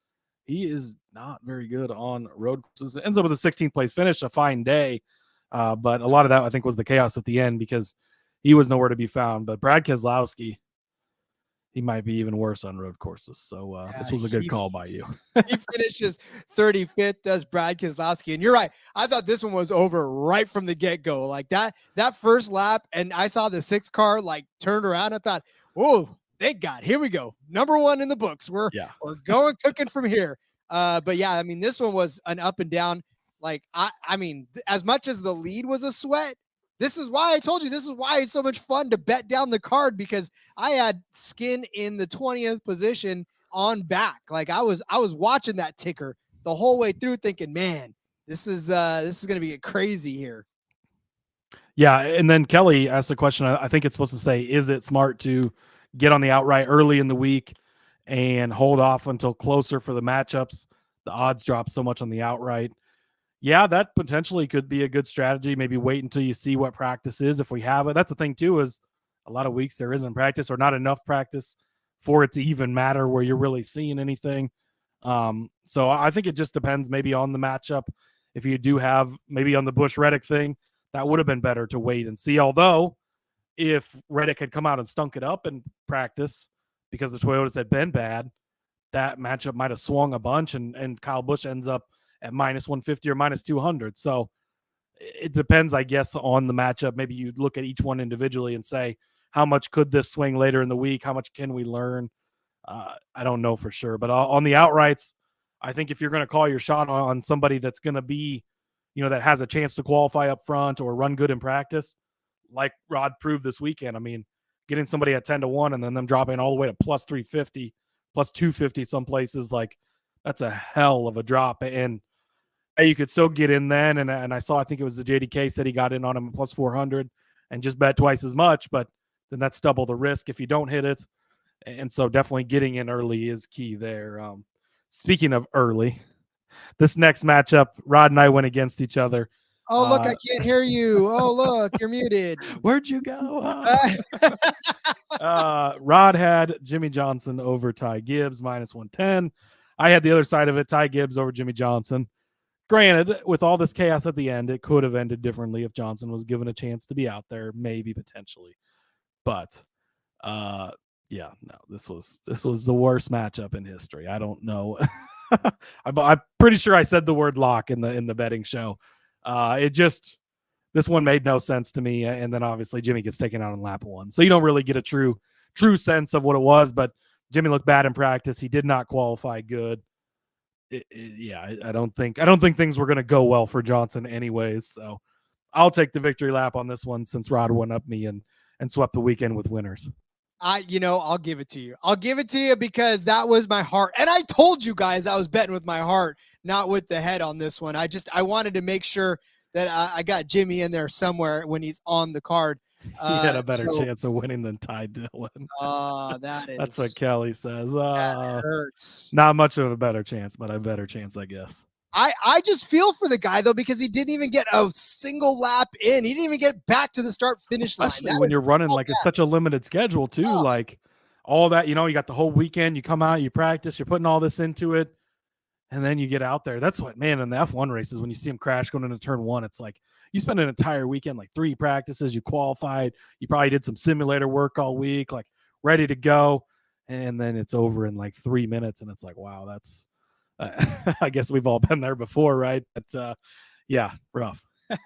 he is not very good on road courses. It ends up with a 16th place finish, a fine day, but a lot of that I think was the chaos at the end because he was nowhere to be found. But Brad Keselowski, he might be even worse on road courses. So this was a good call by you. He finishes 35th, does Brad Keselowski. And you're right. I thought this one was over right from the get-go. Like that first lap, and I saw the 6 car like turned around. I thought, oh, thank God. Here we go. Number 1 in the books. We're going cooking from here. But yeah, I mean, this one was an up and down. Like, I mean, as much as the lead was a sweat, this is why I told you this is why it's so much fun to bet down the card, because I had skin in the 20th position on back. Like I was watching that ticker the whole way through thinking, man, this is going to be crazy here. Yeah. And then Kelly asked the question, I think it's supposed to say, is it smart to get on the outright early in the week and hold off until closer for the matchups? The odds drop so much on the outright. Yeah, that potentially could be a good strategy. Maybe wait until you see what practice is. If we have it, that's the thing too, is a lot of weeks there isn't practice or not enough practice for it to even matter where you're really seeing anything. So I think it just depends maybe on the matchup. If you do have maybe on the Busch Reddick thing, that would have been better to wait and see. Although if Reddick had come out and stunk it up in practice because the Toyotas had been bad, that matchup might have swung a bunch and Kyle Busch ends up at minus 150 or minus 200. So it depends, I guess, on the matchup. Maybe you'd look at each one individually and say, how much could this swing later in the week? How much can we learn? I don't know for sure. But on the outrights, I think if you're going to call your shot on somebody that's going to be, that has a chance to qualify up front or run good in practice, like Rod proved this weekend. I mean, getting somebody at 10-1 and then them dropping all the way to plus 350, plus 250 some places, like that's a hell of a drop. And you could still get in then, and I saw, I think it was the JDK said he got in on him at plus 400 and just bet twice as much, but then that's double the risk if you don't hit it. And so definitely getting in early is key there. Speaking of early, this next matchup, Rod and I went against each other. Oh, look, I can't hear you. Oh, look, you're muted. Where'd you go? Rod had Jimmy Johnson over Ty Gibbs, minus 110. I had the other side of it, Ty Gibbs over Jimmy Johnson. Granted, with all this chaos at the end, it could have ended differently if Johnson was given a chance to be out there, maybe potentially. But this was the worst matchup in history. I don't know. I'm pretty sure I said the word lock in the betting show. This one made no sense to me. And then obviously Jimmy gets taken out on lap 1, so you don't really get a true sense of what it was. But Jimmy looked bad in practice. He did not qualify good. I don't think things were going to go well for Johnson anyways. So I'll take the victory lap on this one since Rod went up me and swept the weekend with winners. I'll give it to you. I'll give it to you because that was my heart. And I told you guys I was betting with my heart, not with the head on this one. I wanted to make sure that I got Jimmy in there somewhere when he's on the card. He had a better chance of winning than Ty Dillon. That's what Kelly says. That hurts. Not much of a better chance, but a better chance, I guess. I just feel for the guy though, because he didn't even get a single lap in. He didn't even get back to the start finish line. Especially when you're running such a limited schedule too. Like all that, you got the whole weekend, you come out, you practice, you're putting all this into it. And then you get out there. That's what, man, in the F1 races, when you see them crash going into turn one, it's like you spend an entire weekend, like 3 practices, you qualified, you probably did some simulator work all week, like ready to go. And then it's over in like 3 minutes. And it's like, wow, that's, I guess we've all been there before, right? But yeah, rough.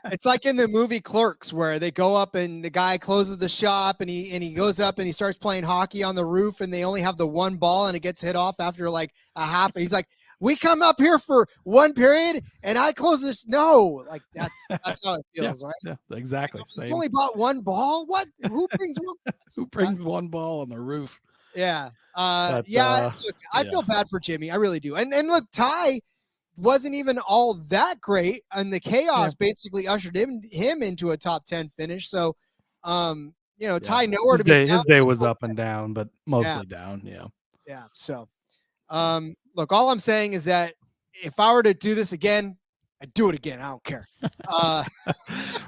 It's like in the movie Clerks, where they go up and the guy closes the shop and he goes up and he starts playing hockey on the roof, and they only have the one ball and it gets hit off after like a half. He's like, we come up here for one period and I close this. No, like that's how it feels, right? Yeah, exactly. It's only bought one ball. What? Who brings one? Who brings one ball on the roof? Yeah. But, Look, I feel bad for Jimmy. I really do. And look, Ty wasn't even all that great, and the chaos basically ushered him into a top 10 finish. So, Ty nowhere to be found. His day was up and down, but mostly down. Yeah. Yeah. So, look, all I'm saying is that if I were to do this again, I'd do it again. I don't care.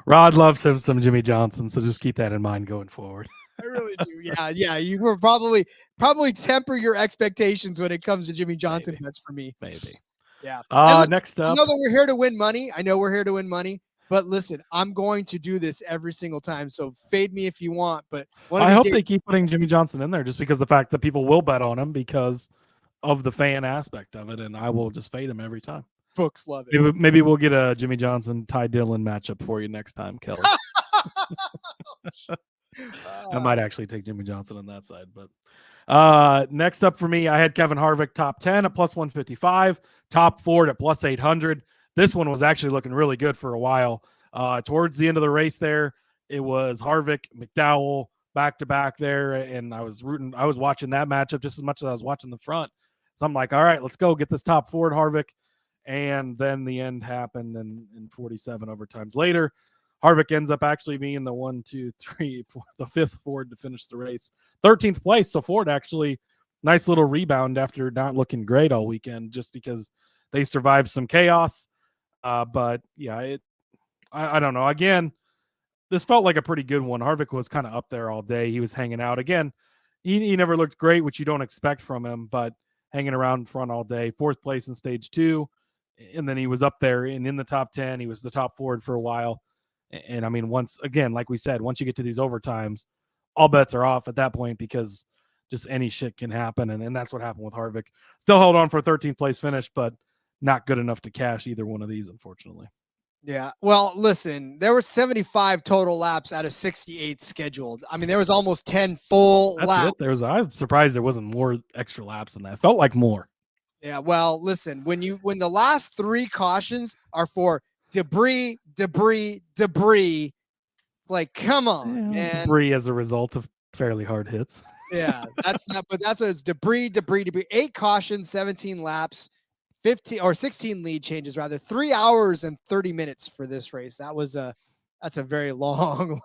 Rod loves him some Jimmy Johnson, so just keep that in mind going forward. I really do. Yeah. You were probably temper your expectations when it comes to Jimmy Johnson bets for me. Maybe. Yeah. Next up, I know that we're here to win money. But listen, I'm going to do this every single time. So fade me if you want. But I hope they keep putting Jimmy Johnson in there, just because the fact that people will bet on him because of the fan aspect of it, and I will just fade him every time. Books love it. Maybe we'll get a Jimmy Johnson Ty Dillon matchup for you next time, Kelly. I might actually take Jimmy Johnson on that side, but next up for me, I had Kevin Harvick top 10 at plus 155, top Ford at plus 800. This one was actually looking really good for a while. Towards the end of the race there, it was Harvick, McDowell back to back there, and I was watching that matchup just as much as I was watching the front. So I'm like, all right, let's go get this top Ford Harvick. And then the end happened, and 47 overtimes later, Harvick ends up actually being the 1, 2, 3, 4, the 5th Ford to finish the race. 13th place. So Ford actually nice little rebound after not looking great all weekend, just because they survived some chaos. But yeah, I don't know. Again, this felt like a pretty good one. Harvick was kind of up there all day. He was hanging out. Again, he never looked great, which you don't expect from him, but hanging around in front all day. 4th place in stage 2. And then he was up there and in the top 10. He was the top Ford for a while. And I mean, once again, like we said, once you get to these overtimes, all bets are off at that point, because just any shit can happen. And that's what happened with Harvick. Still held on for a 13th place finish, but not good enough to cash either one of these, unfortunately. Yeah. Well, listen, there were 75 total laps out of 68 scheduled. I mean, there was almost 10 full laps. I'm surprised there wasn't more extra laps than that. It felt like more. Yeah. Well, listen, when the last 3 cautions are for debris, it's like, come on, man. Debris as a result of fairly hard hits. Yeah, that's what it's debris. 8 cautions, 17 laps, 16 lead changes, rather. 3 hours and 30 minutes for this race. That's a very long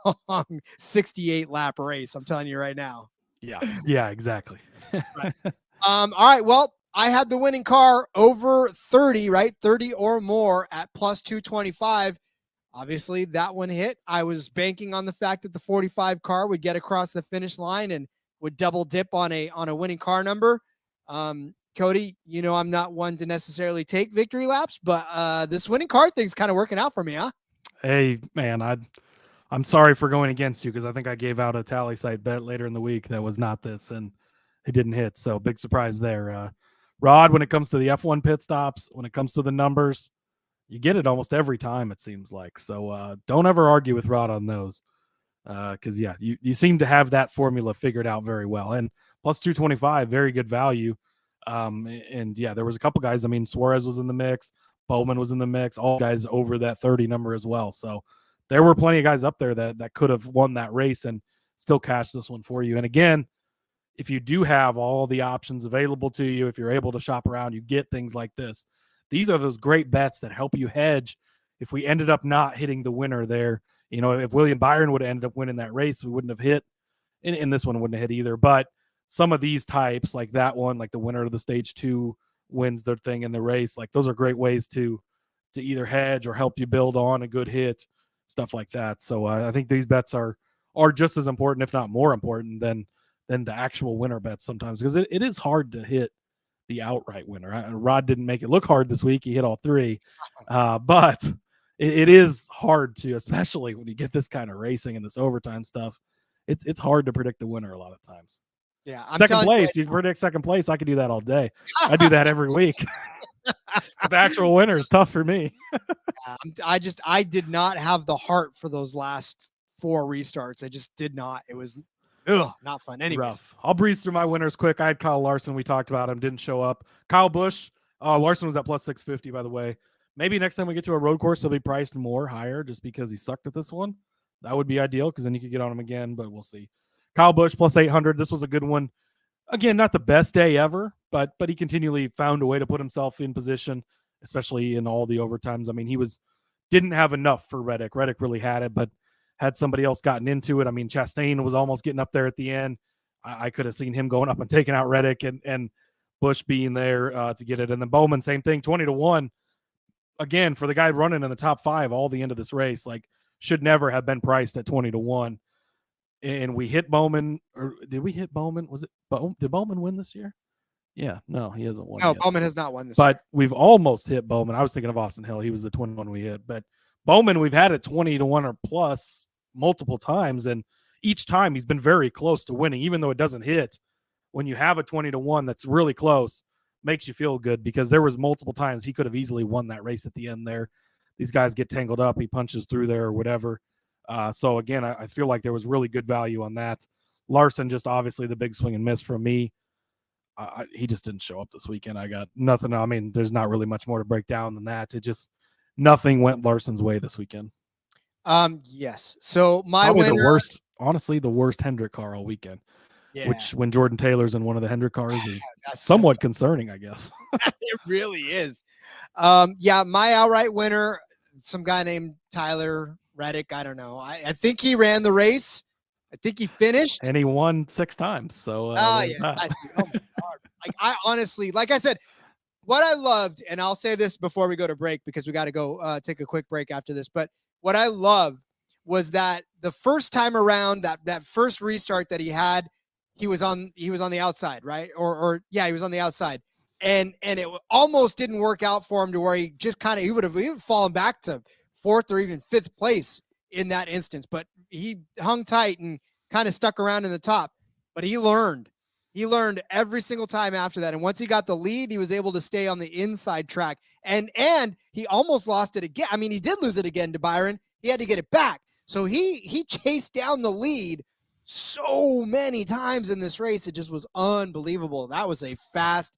68 lap race. I'm telling you right now. Yeah, exactly. Right. All right. Well, I had the winning car over 30, right? 30 or more at plus 225. Obviously, that one hit. I was banking on the fact that the 45 car would get across the finish line and would double dip on a winning car number. Cody, I'm not one to necessarily take victory laps, but this winning car thing's kind of working out for me, huh? Hey, man, I'm sorry for going against you, because I think I gave out a tally site bet later in the week that was not this, and it didn't hit. So big surprise there. Rod, when it comes to the F1 pit stops, when it comes to the numbers, you get it almost every time, it seems like. So don't ever argue with Rod on those, because, you seem to have that formula figured out very well. And plus 225, very good value. And there was a couple guys. I mean, Suarez was in the mix. Bowman was in the mix. All guys over that 30 number as well. So there were plenty of guys up there that could have won that race and still cashed this one for you. And again, if you do have all the options available to you, if you're able to shop around, you get things like this. These are those great bets that help you hedge. If we ended up not hitting the winner there, if William Byron would have ended up winning that race, we wouldn't have hit, and this one wouldn't have hit either. But some of these types, like that one, like the winner of the stage 2 wins their thing in the race, like those are great ways to either hedge or help you build on a good hit, stuff like that. So I think these bets are just as important, if not more important, than the actual winner bets sometimes, because it is hard to hit the outright winner. Rod didn't make it look hard this week. He hit all three, but it is hard to, especially when you get this kind of racing and this overtime stuff. It's hard to predict the winner a lot of times. Yeah, I'm second telling place, you you predict second place. I could do that all day. I do that every week. But the actual winner is tough for me. I did not have the heart for those last 4 restarts. I just did not. It was not fun. Anyways, rough. I'll breeze through my winners quick. I had Kyle Larson. We talked about him. Didn't show up. Kyle Busch. Larson was at plus 650, by the way. Maybe next time we get to a road course, he'll be priced higher just because he sucked at this one. That would be ideal because then you could get on him again, but we'll see. Kyle Busch plus 800. This was a good one. Again, not the best day ever, but he continually found a way to put himself in position, especially in all the overtimes. I mean, didn't have enough for Reddick. Reddick really had it, but had somebody else gotten into it. I mean, Chastain was almost getting up there at the end. I could have seen him going up and taking out Reddick and Busch being there to get it. And then Bowman, same thing, 20-1. Again, for the guy running in the top 5 all the end of this race, like should never have been priced at 20-1. And we hit Bowman, or did we hit Bowman? Was it did Bowman win this year? Yeah, no, he hasn't won. No, yet. Bowman has not won this. But year. We've almost hit Bowman. I was thinking of Austin Hill. He was the 21 we hit. But Bowman, we've had it 20-1 or plus multiple times, and each time he's been very close to winning, even though it doesn't hit. When you have a 20-1 that's really close, makes you feel good because there was multiple times he could have easily won that race at the end there. These guys get tangled up. He punches through there or whatever. So, again, I feel like there was really good value on that. Larson, just obviously the big swing and miss from me. He just didn't show up this weekend. I got nothing. I mean, there's not really much more to break down than that. It just nothing went Larson's way this weekend. Yes. So my Probably winner, the worst Hendrick car all weekend. yeah, Which, when Jordan Taylor's in one of the Hendrick cars, is that's somewhat concerning, I guess. it really is. My outright winner, some guy named Tyler Reddick. I don't know. I think he ran the race. I think he finished. And he won 6 times. So, that too. Oh my God. Like, I honestly, like I said, what I loved, and I'll say this before we go to break because we got to go take a quick break after this. But what I loved was that the first time around, that first restart that he had, he was on the outside, right? Or he was on the outside. And it almost didn't work out for him to where he just he would have even fallen back to 4th or even 5th place in that instance. But he hung tight and kind of stuck around in the top. But he learned every single time after that. And once he got the lead, he was able to stay on the inside track. And he almost lost it again. I mean, he did lose it again to Byron. He had to get it back. So he chased down the lead so many times in this race. It just was unbelievable. That was a fast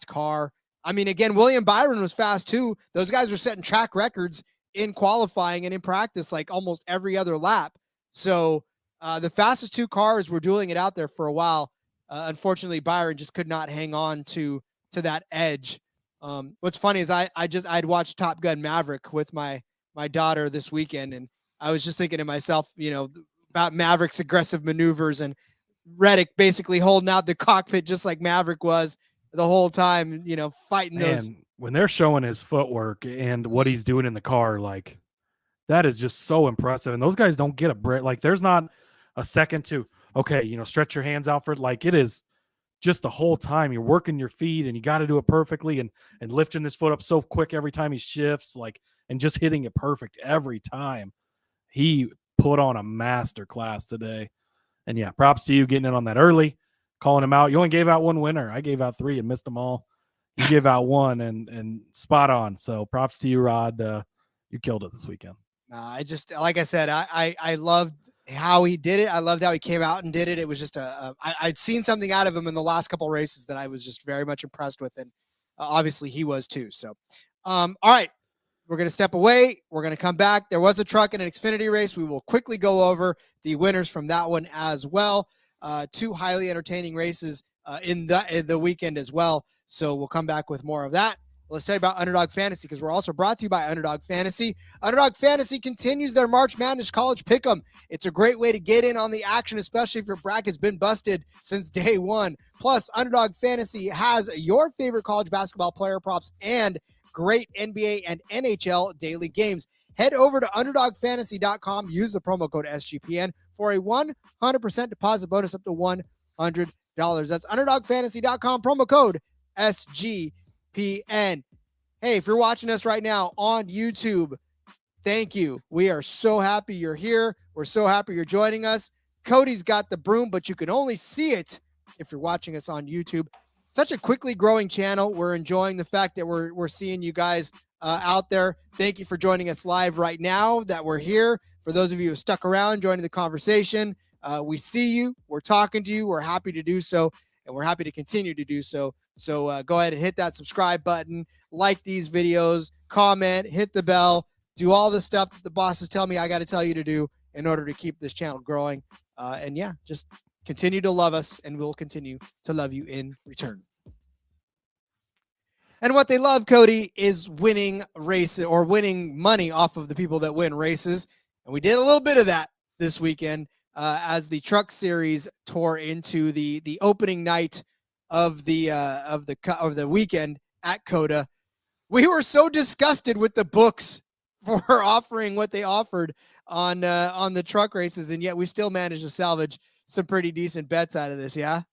car. I mean, again, William Byron was fast too. Those guys were setting track records in qualifying and in practice like almost every other lap. So the fastest 2 cars were dueling it out there for a while. Unfortunately, Byron just could not hang on to that edge. What's funny is I'd watched Top Gun Maverick with my daughter this weekend, and I was just thinking to myself, about Maverick's aggressive maneuvers and Reddick basically holding out the cockpit just like Maverick was the whole time, fighting those. When they're showing his footwork and what he's doing in the car, like that is just so impressive. And those guys don't get a break. Like there's not a second to, okay, stretch your hands out for it. Like it is just the whole time you're working your feet and you got to do it perfectly and lifting his foot up so quick every time he shifts, and just hitting it perfect every time. He put on a master class today. And yeah, props to you getting in on that early, calling him out. You only gave out 1 winner. I gave out 3 and missed them all. You gave out 1 and spot on. So props to you, Rod. You killed it this weekend. I just, like I said, I loved how he did it. I loved how he came out and did it. It was just I'd seen something out of him in the last couple races that I was just very much impressed with. And obviously he was too. So, all right, we're going to step away. We're going to come back. There was a truck and an Xfinity race. We will quickly go over the winners from that one as well. 2 highly entertaining races in the weekend as well. So we'll come back with more of that. Let's tell you about Underdog Fantasy because we're also brought to you by Underdog Fantasy. Underdog Fantasy continues their March Madness College Pick'em. It's a great way to get in on the action, especially if your bracket's been busted since day 1. Plus, Underdog Fantasy has your favorite college basketball player props and great NBA and NHL daily games. Head over to UnderdogFantasy.com. Use the promo code SGPN for a 100% deposit bonus up to $100. That's UnderdogFantasy.com, promo code SGPN. Hey, if you're watching us right now on YouTube, thank you. We are so happy you're here. We're so happy you're joining us. Cody's got the broom, but you can only see it if you're watching us on YouTube. Such a quickly growing channel. We're enjoying the fact that we're seeing you guys out there. Thank you for joining us live right now that we're here. For those of you who stuck around, joining the conversation, we see you. We're talking to you. We're happy to do so, and we're happy to continue to do so. So go ahead and hit that subscribe button, like these videos, comment, hit the bell, do all the stuff that the bosses tell me I got to tell you to do in order to keep this channel growing. And yeah, just continue to love us, and we'll continue to love you in return. And what they love, Cody, is winning races or winning money off of the people that win races. And we did a little bit of that this weekend as the Truck Series tore into the opening night of the weekend at COTA. We were so disgusted with the books for offering what they offered on the truck races, and yet we still managed to salvage some pretty decent bets out of this. Yeah.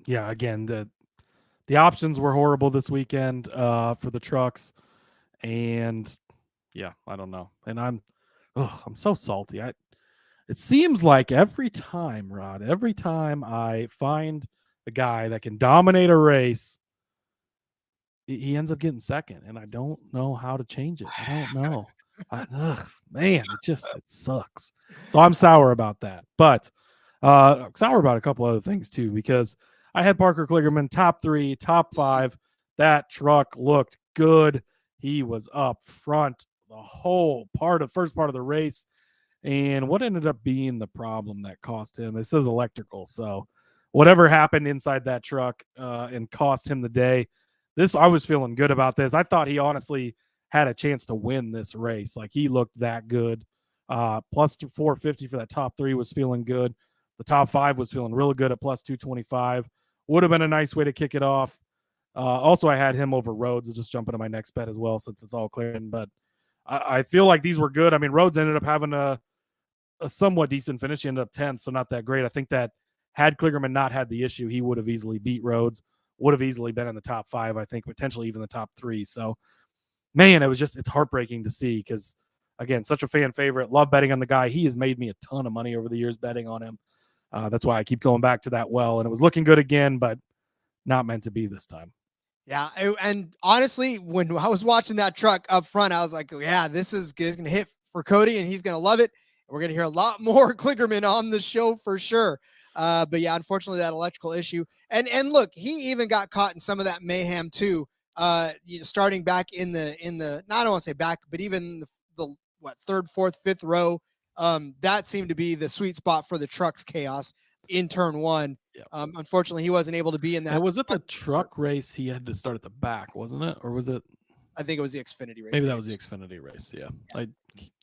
Again, the options were horrible this weekend for the trucks, and yeah, I don't know. And I'm so salty. It seems like every time, Rod, every time I find a guy that can dominate a race, he ends up getting second, and I don't know how to change it. I don't know. Man, it sucks. So I'm sour about that. But sour about a couple other things too, because I had Parker Kligerman top 3, top 5. That truck looked good. He was up front the whole first part of the race. And what ended up being the problem that cost him? It says electrical. So whatever happened inside that truck and cost him the day. I was feeling good about this. I thought he honestly had a chance to win this race. Like, he looked that good. Plus 450 for that top 3 was feeling good. The top 5 was feeling really good at plus 225. Would have been a nice way to kick it off. Also, I had him over Rhodes. I'll just jump into my next bet as well, since it's all clear. But I feel like these were good. I mean, Rhodes ended up having a somewhat decent finish. He ended up 10th, so not that great. I think that had Kligerman not had the issue, he would have easily beat Rhodes, would have easily been in the top 5, I think, potentially even the top 3. So, man, it's heartbreaking to see, because, again, such a fan favorite. Love betting on the guy. He has made me a ton of money over the years betting on him. That's why I keep going back to that well. And it was looking good again, but not meant to be this time. Yeah, and honestly, when I was watching that truck up front, I was like, yeah, this is going to hit for Cody, and he's going to love it. We're going to hear a lot more Kligerman on the show for sure. But yeah, unfortunately, that electrical issue. And look, he even got caught in some of that mayhem too. Starting back in the not, I don't want to say back, but even the 3rd, 4th, 5th row. That seemed to be the sweet spot for the truck's chaos in turn 1. Yeah. Unfortunately, he wasn't able to be in that. And was it the truck race he had to start at the back, wasn't it? Or was it? I think it was the Xfinity race. Maybe that was the Xfinity race. Yeah.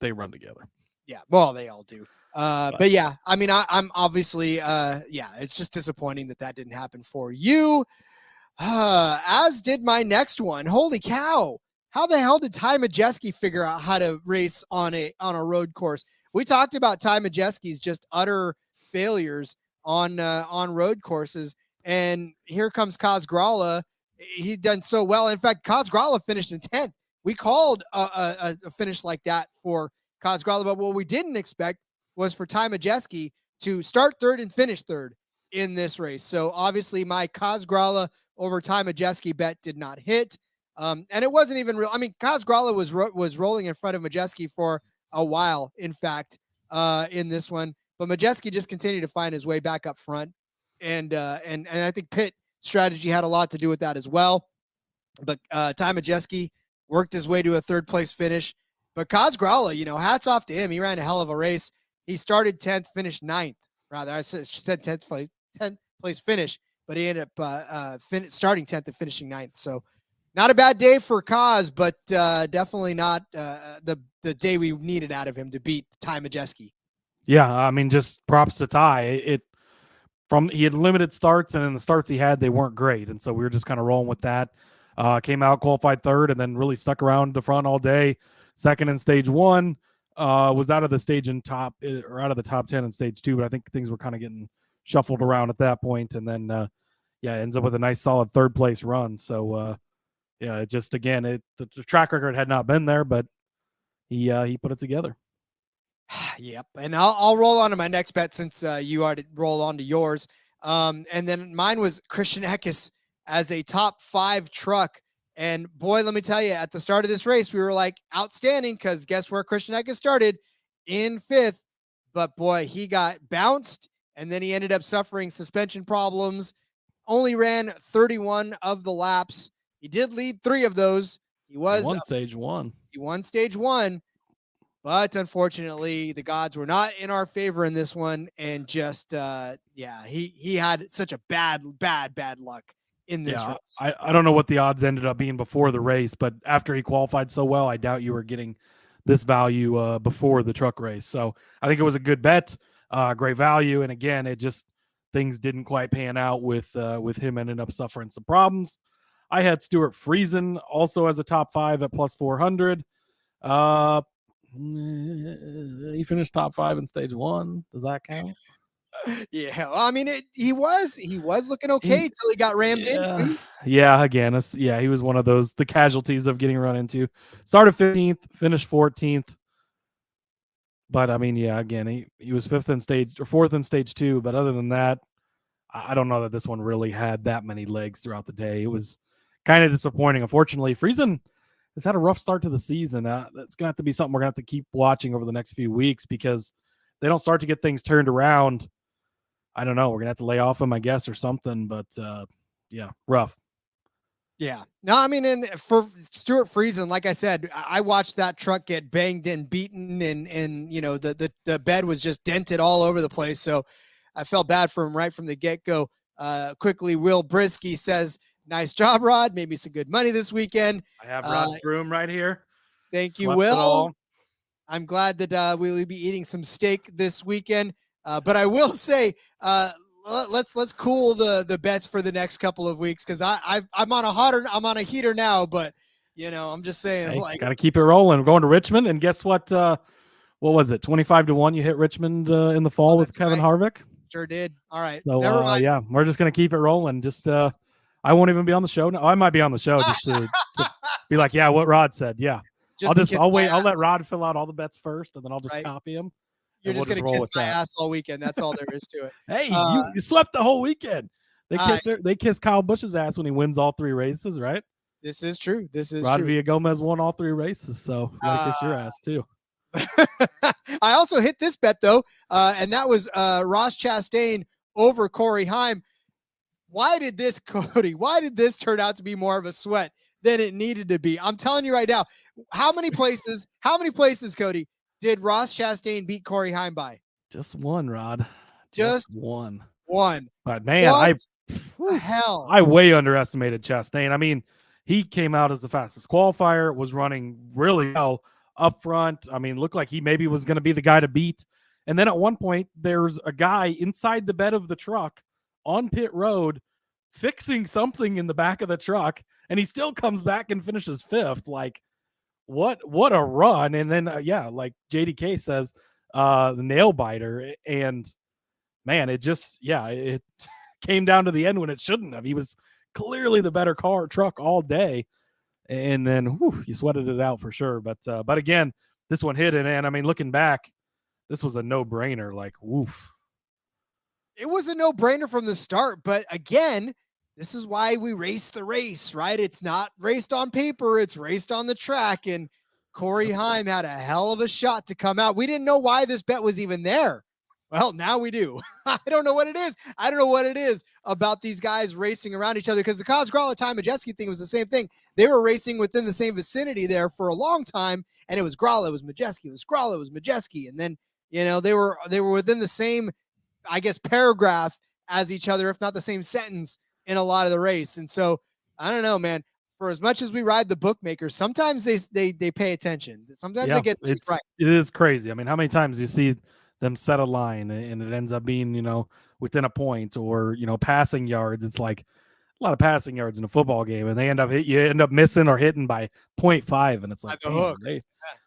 They run together. Yeah, well, they all do. But yeah, I mean, I'm obviously, it's just disappointing that didn't happen for you. As did my next one. Holy cow. How the hell did Ty Majeski figure out how to race on a road course? We talked about Ty Majeski's just utter failures on road courses. And here comes Kaz Grala. He'd done so well. In fact, Kaz Grala finished in 10th. We called a finish like that for Kaz Grala, but what we didn't expect was for Ty Majeski to start 3rd and finish 3rd in this race. So obviously my Kaz Grala over Ty Majeski bet did not hit. And it wasn't even real. I mean, Kaz Grala was rolling in front of Majeski for a while, in fact, in this one. But Majeski just continued to find his way back up front. And I think pit strategy had a lot to do with that as well. But Ty Majeski worked his way to a 3rd place finish. But Kaz Grala, hats off to him. He ran a hell of a race. He started 10th, finished 9th. Rather, I said 10th place finish, but he ended up starting 10th and finishing 9th. So not a bad day for Kaz, but definitely not the day we needed out of him to beat Ty Majeski. Yeah, I mean, just props to Ty. He had limited starts, and then the starts he had, they weren't great. And so we were just kind of rolling with that. Came out, qualified 3rd, and then really stuck around the front all day. 2nd in stage 1, was out of the stage in top, or out of the top 10 in stage 2, but I think things were kind of getting shuffled around at that point. And then, ends up with a nice solid third place run. So it just again the track record had not been there, but he put it together. Yep. And I'll roll on to my next bet since you already rolled on to yours. And then mine was Christian Eckes as a top 5 truck. And boy, let me tell you, at the start of this race, we were like outstanding because guess where Christian Eckes started? In 5th. But boy, he got bounced and then he ended up suffering suspension problems. Only ran 31 of the laps. He did lead 3 of those. He won stage 1. He won stage 1. But unfortunately, the gods were not in our favor in this one. And just, he had such a bad luck in this race. I don't know what the odds ended up being before the race, but after he qualified so well, I doubt you were getting this value before the truck race. So I think it was a good bet, great value. And again, things didn't quite pan out with him ending up suffering some problems. I had Stuart Friesen also as a top 5 at plus 400. He finished top 5 in stage 1. Does that count? Yeah, well, I mean, he was looking okay until he got rammed into. Yeah, again, he was one of the casualties of getting run into. Started 15th, finished 14th. But I mean, again, he was 4th in stage 2. But other than that, I don't know that this one really had that many legs throughout the day. It was kind of disappointing. Unfortunately, Friesen has had a rough start to the season. That's going to have to be something we're going to have to keep watching over the next few weeks because they don't start to get things turned around. I don't know. We're going to have to lay off him, I guess, or something. But, rough. Yeah. No, I mean, and for Stuart Friesen, like I said, I watched that truck get banged and beaten and the bed was just dented all over the place. So I felt bad for him right from the get-go. Quickly, Will Brisky says, nice job, Rod. Made me some good money this weekend. I have Rod's broom right here. Thank you, Will. I'm glad that we'll be eating some steak this weekend. But I will say, let's cool the bets for the next couple of weeks because I'm on a heater now. But I'm just saying, got to keep it rolling. We're going to Richmond, and guess what? What was it? 25-1. You hit Richmond in the fall with Kevin Harvick. Sure did. All right. So we're just gonna keep it rolling. Just I won't even be on the show. No, I might be on the show just to be like, yeah, what Rod said. Yeah. I'll wait. I'll let Rod fill out all the bets first, and then I'll just copy him. You're just going to kiss my ass all weekend. That's all there is to it. Hey, you swept the whole weekend. They kiss Kyle Busch's ass when he wins all 3 races, right? This is true. Rod Villagomez won all 3 races, so you got to kiss your ass too. I also hit this bet though, and that was Ross Chastain over Corey Heim. Why did this turn out to be more of a sweat than it needed to be? I'm telling you right now, how many places, Cody, did Ross Chastain beat Corey Heim by? Just one, Rod. Just one. But man, I way underestimated Chastain. I mean, he came out as the fastest qualifier, was running really well up front. I mean, looked like he maybe was going to be the guy to beat. And then at one point, there's a guy inside the bed of the truck on pit road fixing something in the back of the truck, and he still comes back and finishes 5th. Like, what a run. And then like JDK says, the nail biter. And man, it came down to the end when it shouldn't have. He was clearly the better truck all day, and then you sweated it out for sure. But again, this one hit it, and I mean, looking back, this was a no-brainer. Like, woof. It was a no-brainer from the start, but again, this is why we race the race, right? It's not raced on paper, it's raced on the track, and Corey Heim had a hell of a shot to come out. We didn't know why this bet was even there. Well, now we do. I don't know what it is. I don't know what it is about these guys racing around each other, because the Kaz Grala Ty Majeski thing was the same thing. They were racing within the same vicinity there for a long time, and it was Grala, it was Majeski, it was Grala, it was Majeski, and then they were within the same, I guess, paragraph as each other, if not the same sentence in a lot of the race. And so I don't know, man, for as much as we ride the bookmakers, sometimes they pay attention. Sometimes they get this right. It is crazy. I mean, how many times do you see them set a line and it ends up being, within a point or, passing yards? It's like a lot of passing yards in a football game, and they end up missing or hitting by 0.5. And it's like,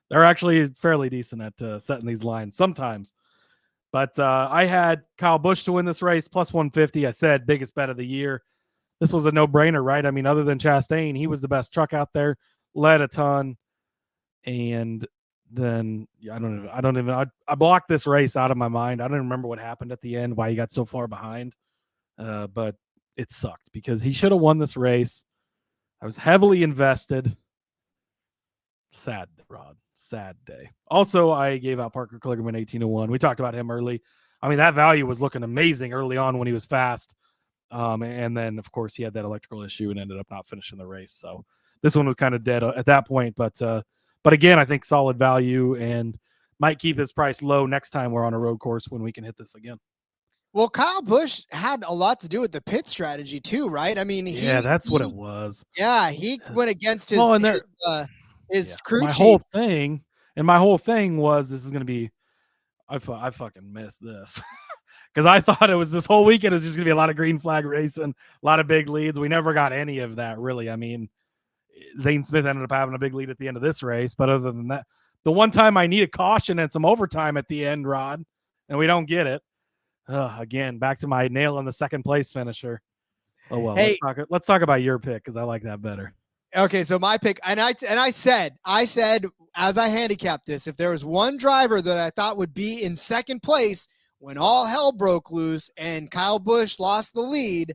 they're actually fairly decent at setting these lines sometimes. But I had Kyle Busch to win this race, plus 150. I said biggest bet of the year. this was a no-brainer, right? I mean, other than Chastain, he was the best truck out there, led a ton, and then I blocked this race out of my mind. I don't remember what happened at the end, why he got so far behind, but it sucked because he should have won this race. I was heavily invested. Sad, Rod. Sad day. Also, I gave out Parker Kligerman 18-1. We talked about him early. I mean, that value was looking amazing early on when he was fast. And then, of course, he had that electrical issue and ended up not finishing the race. So this one was kind of dead at that point. But again, I think solid value and might keep his price low next time we're on a road course when we can hit this again. Well, Kyle Busch had a lot to do with the pit strategy too, right? I mean, that's what it was. Yeah, he went against his crew my chief. whole thing was this is going to be. I fucking missed this because I thought it was this whole weekend is just going to be a lot of green flag racing, a lot of big leads. We never got any of that really. I mean, Zane Smith ended up having a big lead at the end of this race, but other than that, the one time I needed caution and some overtime at the end, Rod, and we don't get it. Again, back to my nail in the second place finisher. Oh well, hey, let's talk about your pick because I like that better. Okay, so my pick, and I said as I handicapped this, if there was one driver that I thought would be in second place when all hell broke loose and Kyle Busch lost the lead,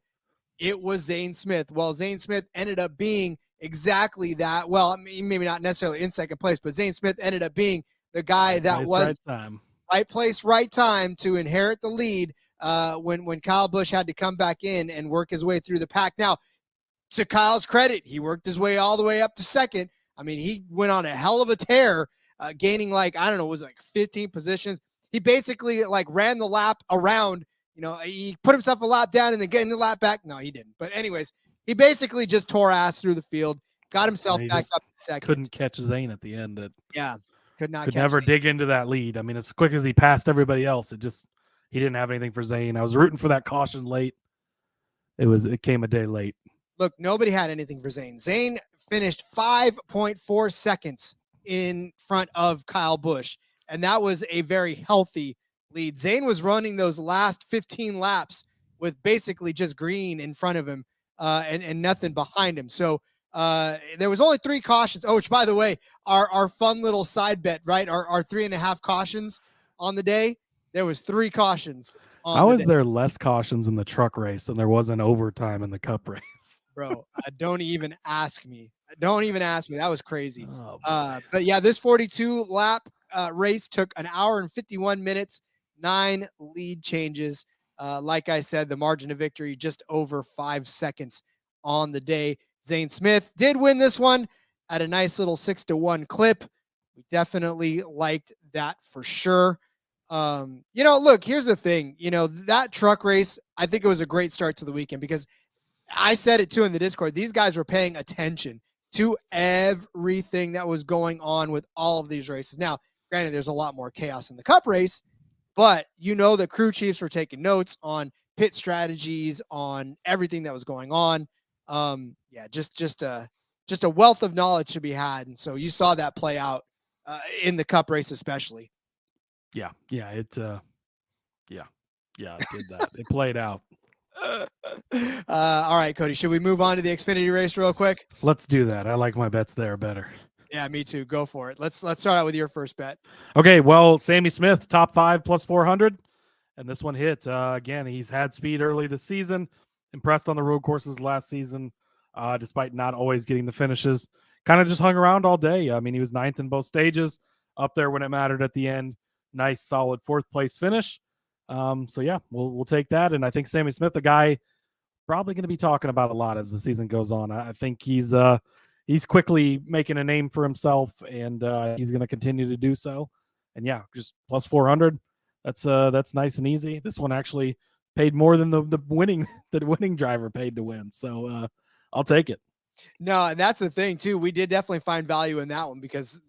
it was Zane Smith. Well, Zane Smith ended up being exactly that. Well, I mean, maybe not necessarily in second place, but Zane Smith ended up being the guy that was right place, right time to inherit the lead when Kyle Busch had to come back in and work his way through the pack. Now, to Kyle's credit, he worked his way all the way up to second. I mean, he went on a hell of a tear, gaining like, I don't know, it was like 15 positions. He basically like ran the lap around, he put himself a lap down and then getting the lap back. No, he didn't. But anyways, he basically just tore ass through the field, got himself back up to second. Couldn't catch Zane at the end. Could never Zane. dig into that lead. I mean, as quick as he passed everybody else, he didn't have anything for Zane. I was rooting for that caution late. It came a day late. Look, nobody had anything for Zane. Zane finished 5.4 seconds in front of Kyle Busch, and that was a very healthy lead. Zane was running those last 15 laps with basically just green in front of him and nothing behind him. So there was only 3 cautions. Oh, which, by the way, our fun little side bet, right? Our 3.5 cautions on the day. There was 3 cautions. How is there less cautions in the truck race than there was in overtime in the cup race? Bro, don't even ask me. Don't even ask me. That was crazy. But yeah, this 42 lap race took an hour and 51 minutes, 9 lead changes. Like I said, the margin of victory just over 5 seconds on the day. Zane Smith did win this one at a nice little 6-1 clip. We definitely liked that for sure. Look, here's the thing. That truck race, I think it was a great start to the weekend because I said it too in the Discord. These guys were paying attention to everything that was going on with all of these races. Now, granted, there's a lot more chaos in the Cup race, but the crew chiefs were taking notes on pit strategies, on everything that was going on. Just a wealth of knowledge to be had, and so you saw that play out in the Cup race, especially. It did that. It played out. All right, Cody, should we move on to the Xfinity race real quick? Let's do that. I like my bets there better. Yeah, me too. Go for it. Let's start out with your first bet. Okay, well, Sammy Smith, top 5 plus 400, and this one hit. Again, he's had speed early this season, impressed on the road courses last season, despite not always getting the finishes. Kind of just hung around all day. I mean, he was 9th in both stages, up there when it mattered at the end. Nice, solid 4th place finish. We'll take that. And I think Sammy Smith, a guy probably going to be talking about a lot as the season goes on. I think he's quickly making a name for himself, and he's going to continue to do so. And just plus 400. That's nice and easy. This one actually paid more than the winning driver paid to win. So I'll take it. No, and that's the thing too. We did definitely find value in that one because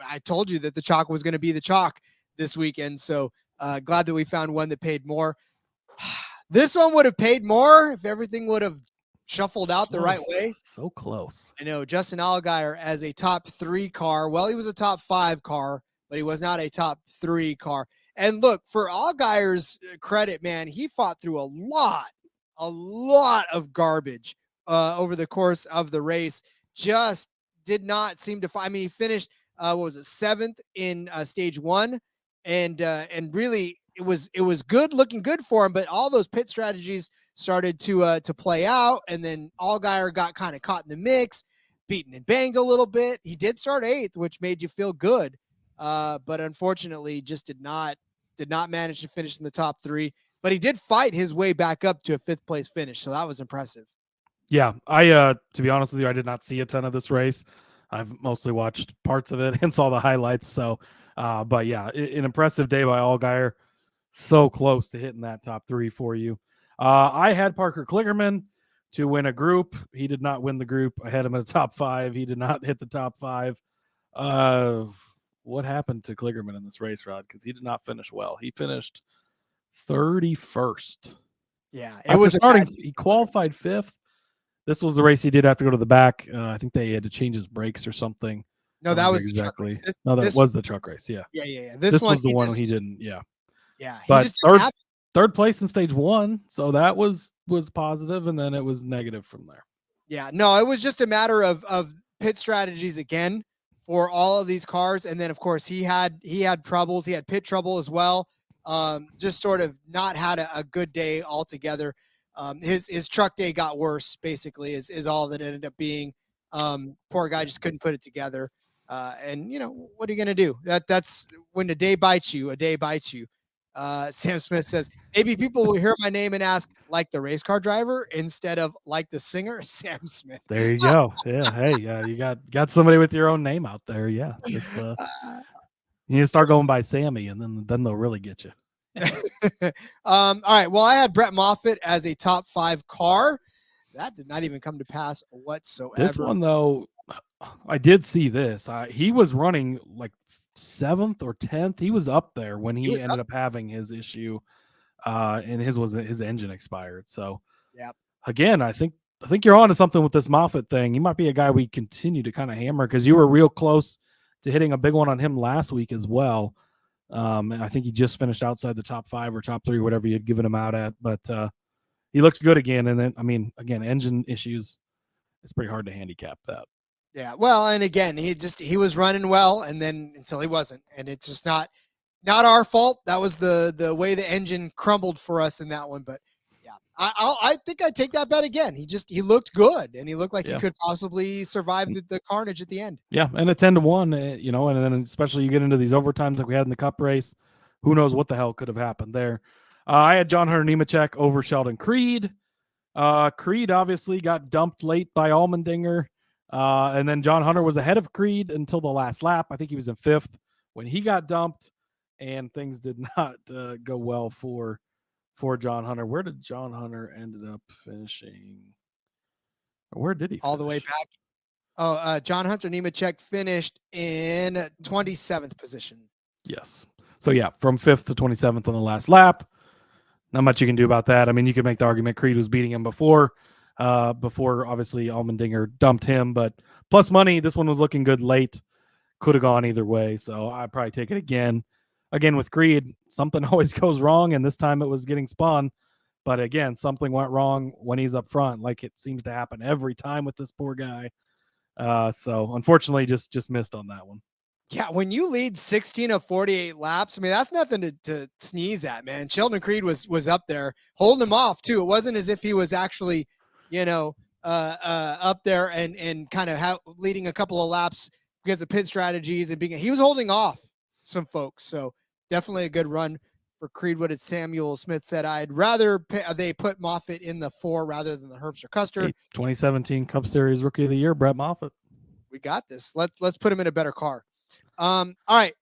I told you that the chalk was going to be the chalk this weekend. So glad that we found one that paid more. This one would have paid more if everything would have shuffled out the right way. So close. I know Justin Allgaier as a top 3 car. Well, he was a top 5 car, but he was not a top 3 car. And look, for Allgaier's credit, man, he fought through a lot of garbage over the course of the race. Just did not seem to find. I mean, he finished what was it, 7th in stage 1, and really it was good, looking good for him. But all those pit strategies started to play out, and then Allgaier got kind of caught in the mix, beaten and banged a little bit. He did start 8th, which made you feel good, but unfortunately, just did not manage to finish in the top 3. But he did fight his way back up to a 5th place finish, so that was impressive. Yeah, I to be honest with you, I did not see a ton of this race. I've mostly watched parts of it and saw the highlights. So, but yeah, an impressive day by Allgaier. So close to hitting that top 3 for you. I had Parker Kligerman to win a group. He did not win the group. I had him in the top 5. He did not hit the top 5. What happened to Kligerman in this race, Rod? Because he did not finish well. He finished 31st. Yeah, it After was starting. He qualified 5th. This was the race he did have to go to the back. I think they had to change his brakes or something. No, that was exactly. That was the truck race. Yeah. Yeah. This one was the one he didn't. Yeah. Yeah. He but just third place in stage 1, so that was positive, and then it was negative from there. Yeah. No, it was just a matter of pit strategies again for all of these cars, and then of course he had troubles. He had pit trouble as well. Just sort of not had a good day altogether. His truck day got worse, basically, is all that ended up being. Poor guy just couldn't put it together. And what are you gonna do? That's when a day bites you, a day bites you. Sam Smith says, maybe people will hear my name and ask, like the race car driver instead of like the singer. Sam Smith. There you go. Yeah. Hey, you got somebody with your own name out there. Yeah. Just, you need to start going by Sammy, and then they'll really get you. All right. Well, I had Brett Moffitt as a top 5 car. That did not even come to pass whatsoever. This one, though, I did see this. He was running like 7th or 10th. He was up there when he ended up having his issue, and his engine expired. So, yeah. Again, I think you're on to something with this Moffitt thing. He might be a guy we continue to kind of hammer, because you were real close to hitting a big one on him last week as well. And I think he just finished outside the top 5 or top 3, whatever you had given him out at. But he looks good again. And then, I mean, again, engine issues, it's pretty hard to handicap that. Yeah. Well, and again, he was running well, and then until he wasn't. And it's just not our fault. That was the way the engine crumbled for us in that one. But yeah, I think I'd take that bet again. He looked good, and he looked like he could possibly survive the carnage at the end. Yeah, and a 10-1, and then especially you get into these overtimes like we had in the Cup race, who knows what the hell could have happened there. I had John Hunter Nemechek over Sheldon Creed. Creed obviously got dumped late by Allmendinger, and then John Hunter was ahead of Creed until the last lap. I think he was in 5th when he got dumped, and things did not go well for John Hunter. Where did John Hunter ended up finishing? Where did he finish? All the way back. Oh, John Hunter Nemechek finished in 27th position. Yes. So yeah, from 5th to 27th on the last lap. Not much you can do about that. I mean, you could make the argument Creed was beating him before obviously Allmendinger dumped him, but plus money, this one was looking good late. Could have gone either way. So I'd probably take it again. Again, with Creed, something always goes wrong, and this time it was getting spun. But again, something went wrong when he's up front, like it seems to happen every time with this poor guy. So unfortunately, just missed on that one. Yeah, when you lead 16 of 48 laps, I mean, that's nothing to sneeze at, man. Sheldon Creed was up there holding him off too. It wasn't as if he was actually, up there and kind of leading a couple of laps because of pit strategies and he was holding off some folks. So definitely a good run for Creed. What did Samuel Smith said? I'd rather they put Moffitt in the 4 rather than the Herbster Custer. 2017 Cup Series Rookie of the Year, Brett Moffitt. We got this. Let's put him in a better car. All right.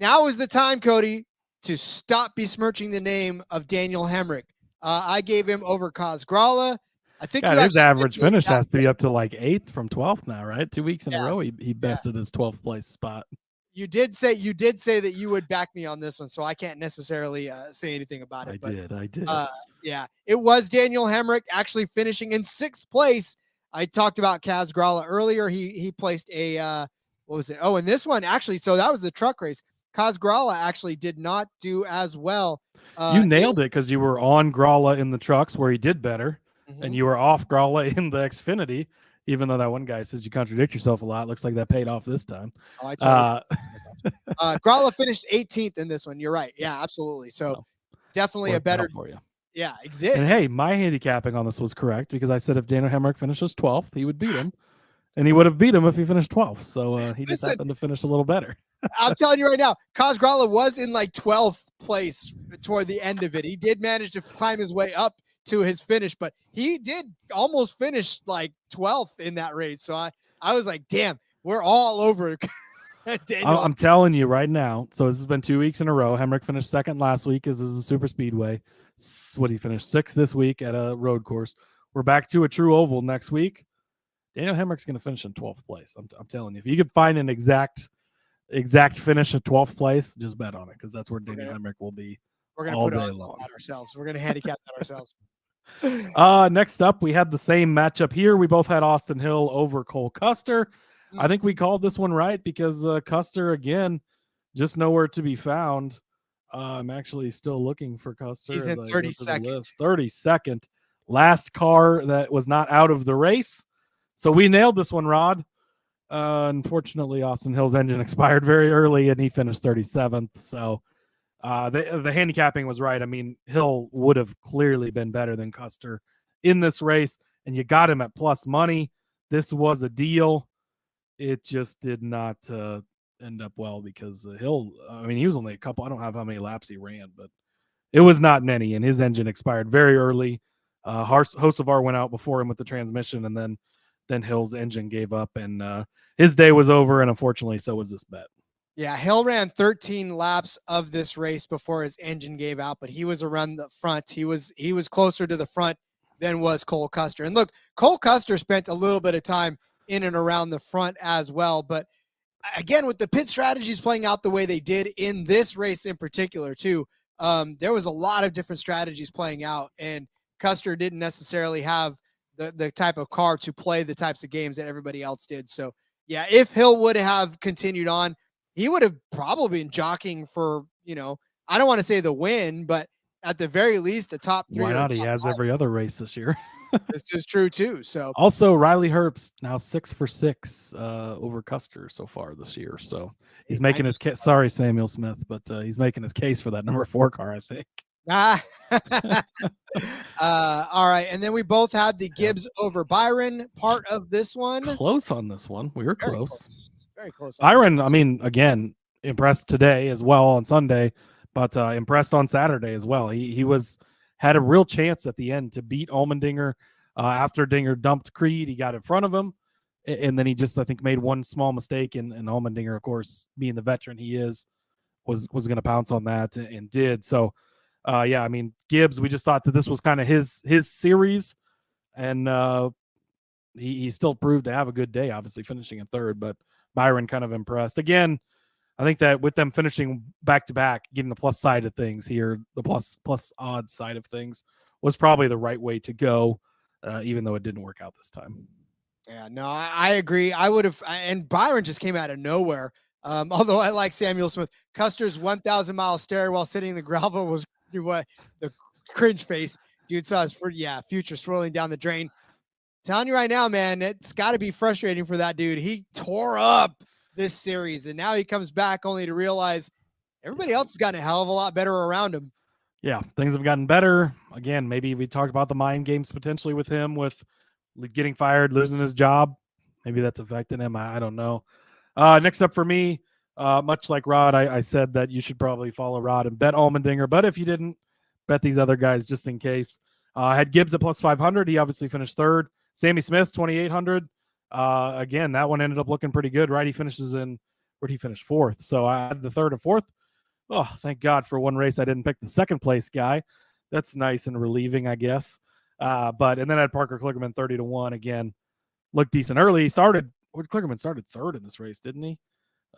Now is the time, Cody, to stop besmirching the name of Daniel Hemrick. I gave him over Kaz Grala. I think his average finish has to be up to like 8th from 12th now, right? 2 weeks in a row, he bested his 12th place spot. You did say that you would back me on this one, so I can't necessarily say anything about it. I did. Yeah, it was Daniel Hemrick actually finishing in 6th place. I talked about Kaz Grala earlier. He placed a what was it? Oh, and this one actually. So that was the truck race. Kaz Grala actually did not do as well. You nailed it because you were on Grala in the trucks where he did better. and you were off Gralla in the Xfinity, even though that one guy says you contradict yourself a lot. Looks like that paid off this time. Oh, I totally Gralla finished 18th in this one. You're right. Yeah, absolutely. So definitely a better for you. Yeah, exist. And hey, my handicapping on this was correct because I said if Daniel Hemrick finishes 12th, he would beat him. And he would have beat him if he finished 12th. So he just happened to finish a little better. I'm telling you right now, Kaz Gralla was in like 12th place toward the end of it. He did manage to climb his way up to his finish, but he did almost finish like 12th in that race. So I was like, damn, we're all over Daniel. I'm telling you right now. So this has been 2 weeks in a row. Hemrick finished second last week as this is a super speedway. What he finished sixth this week at a road course. We're back to a true oval next week. Daniel Hemrick's going to finish in 12th place. I'm telling you, if you could find an exact finish at 12th place, just bet on it because that's where Daniel Hemrick will be. We're going to put odds on that ourselves. We're going to handicap that ourselves. Next up, we had the same matchup here. We both had Austin Hill over Cole Custer. I think we called this one right because Custer, again, just nowhere to be found. I'm actually still looking for Custer. He's in 32nd. 32nd. Last car that was not out of the race. So we nailed this one, Rod. Unfortunately, Austin Hill's engine expired very early, and he finished 37th. So the handicapping was right. I mean, Hill would have clearly been better than Custer in this race, and you got him at plus money. This was a deal. It just did not end up well because Hill, I mean, he was only a couple. I don't have how many laps he ran, but it was not many, and his engine expired very early. Hocevar went out before him with the transmission, and then Hill's engine gave up, and his day was over, and unfortunately, so was this bet. Yeah, Hill ran 13 laps of this race before his engine gave out, but he was around the front. He was closer to the front than was Cole Custer. And look, Cole Custer spent a little bit of time in and around the front as well. But again, with the pit strategies playing out the way they did in this race in particular, too, there was a lot of different strategies playing out, and Custer didn't necessarily have the type of car to play the types of games that everybody else did. So, yeah, if Hill would have continued on, he would have probably been jockeying for, I don't want to say the win, but at the very least, a top 3. Why not? He has every other race this year. This is true, too. So also, Riley Herbst now 6 for 6 over Custer so far this year. So he's making his case. Sorry, Samuel Smith, but he's making his case for that number 4 car, I think. All right, and then we both had the Gibbs over Byron part of this one. Close on this one. We were close. Very close. Byron, I mean, again, impressed today as well on Sunday, but impressed on Saturday as well. He had a real chance at the end to beat Allmendinger after Dinger dumped Creed. He got in front of him, and then he just, I think, made one small mistake, and Allmendinger, of course, being the veteran he is, was going to pounce on that and did. So, yeah, I mean, Gibbs, we just thought that this was kind of his series, and he still proved to have a good day, obviously finishing in third, but Byron kind of impressed. Again, I think that with them finishing back-to-back, getting the plus side of things here, the plus odds side of things was probably the right way to go, even though it didn't work out this time. Yeah, no, I agree. I would have, and Byron just came out of nowhere. Although I like Samuel Smith. Custer's 1,000-mile stare while sitting in the gravel was what the cringe face dude saw his future swirling down the drain. Telling you right now, man, it's got to be frustrating for that dude. He tore up this series, and now he comes back only to realize everybody else has gotten a hell of a lot better around him. Yeah, things have gotten better. Again, maybe we talked about the mind games potentially with him, with getting fired, losing his job. Maybe that's affecting him. I don't know. Next up for me, much like Rod, I said that you should probably follow Rod and bet Allmendinger, but if you didn't, bet these other guys just in case. I had Gibbs at plus 500. He obviously finished third. Sammy Smith, 2,800. Again, that one ended up looking pretty good, right? He finishes in, where'd he finish? Fourth. So I had the third and fourth. Oh, thank God for one race I didn't pick the second place guy. That's nice and relieving, I guess. And then I had Parker Kligerman 30-1 again. Looked decent early. Kligerman started third in this race, didn't he?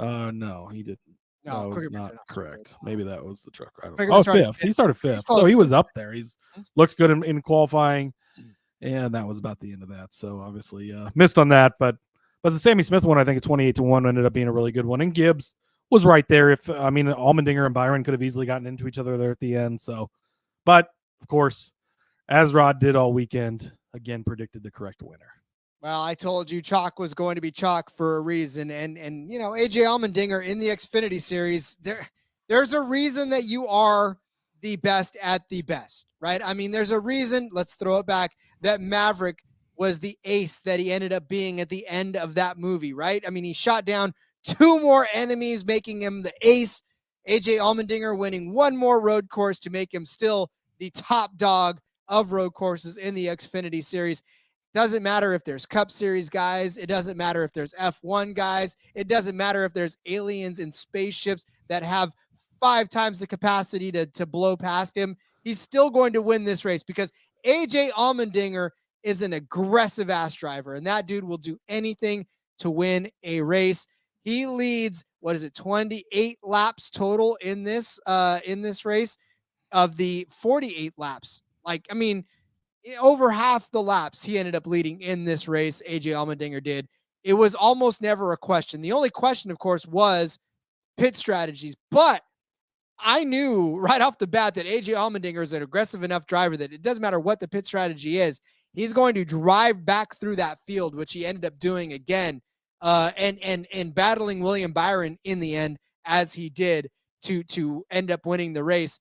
No, he didn't. No, that was not correct. Maybe that was the truck driver. Fifth. He started fifth. So he was up there. He's looks good in qualifying. And that was about the end of that. So obviously missed on that. But the Sammy Smith one, I think at 28-1 ended up being a really good one. And Gibbs was right there. Allmendinger and Byron could have easily gotten into each other there at the end. So, but of course, as Rod did all weekend, again predicted the correct winner. Well, I told you chalk was going to be chalk for a reason. And AJ Allmendinger in the Xfinity series, there's a reason that you are the best at the best, right? I mean, there's a reason, let's throw it back, that Maverick was the ace that he ended up being at the end of that movie, right? I mean, he shot down 2 more enemies, making him the ace. AJ Allmendinger winning 1 more road course to make him still the top dog of road courses in the Xfinity series. Doesn't matter if there's Cup Series guys. It doesn't matter if there's F1 guys. It doesn't matter if there's aliens in spaceships that have 5 times the capacity to blow past him. He's still going to win this race because AJ Allmendinger is an aggressive ass driver, and that dude will do anything to win a race. He leads, 28 laps total in this race of the 48 laps. Like, I mean, over half the laps he ended up leading in this race. AJ Allmendinger did. It was almost never a question. The only question, of course, was pit strategies. But I knew right off the bat that AJ Allmendinger is an aggressive enough driver that it doesn't matter what the pit strategy is. He's going to drive back through that field, which he ended up doing again, and battling William Byron in the end, as he did to end up winning the race.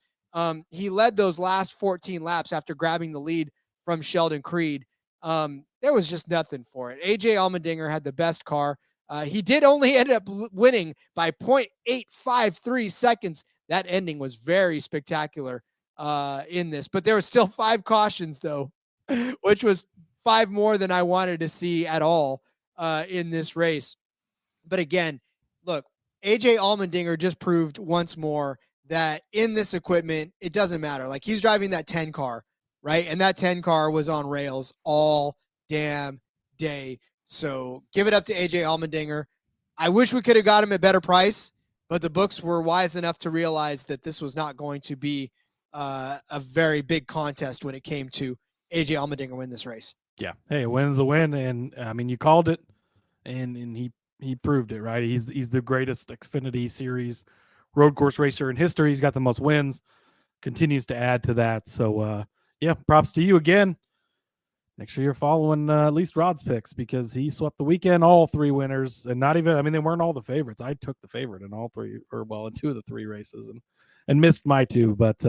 He led those last 14 laps after grabbing the lead from Sheldon Creed. There was just nothing for it. AJ Allmendinger had the best car. He did only end up winning by 0.853 seconds. That ending was very spectacular in this, but there were still 5 cautions though, which was 5 more than I wanted to see at all in this race. But again, look, AJ Allmendinger just proved once more that in this equipment, it doesn't matter. Like, he's driving that 10 car, right? And that 10 car was on rails all damn day. So give it up to AJ Allmendinger. I wish we could have got him at a better price, but the books were wise enough to realize that this was not going to be a very big contest when it came to AJ Allmendinger win this race. Yeah. Hey, a win's a win. And I mean, you called it and he proved it, right? He's the greatest Xfinity series road course racer in history. He's got the most wins, continues to add to that. So yeah, props to you again. Make sure you're following at least Rod's picks, because he swept the weekend, all 3 winners, and not even, I mean, they weren't all the favorites. I took the favorite in all 3, in 2 of the 3 races and missed my 2, but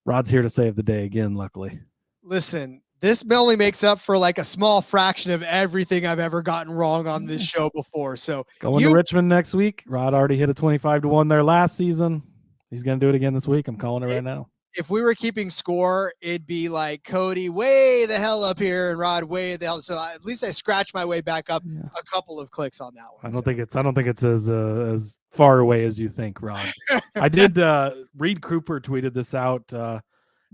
Rod's here to save the day again, luckily. Listen, this only makes up for like a small fraction of everything I've ever gotten wrong on this show before. So going to Richmond next week. Rod already hit a 25-1 there last season. He's going to do it again this week. I'm calling it right now. If we were keeping score, it'd be like Cody way the hell up here and Rod way the hell. So at least I scratched my way back up a couple of clicks on that one. I don't think it's as far away as you think, Rod. I did. Reed Cooper tweeted this out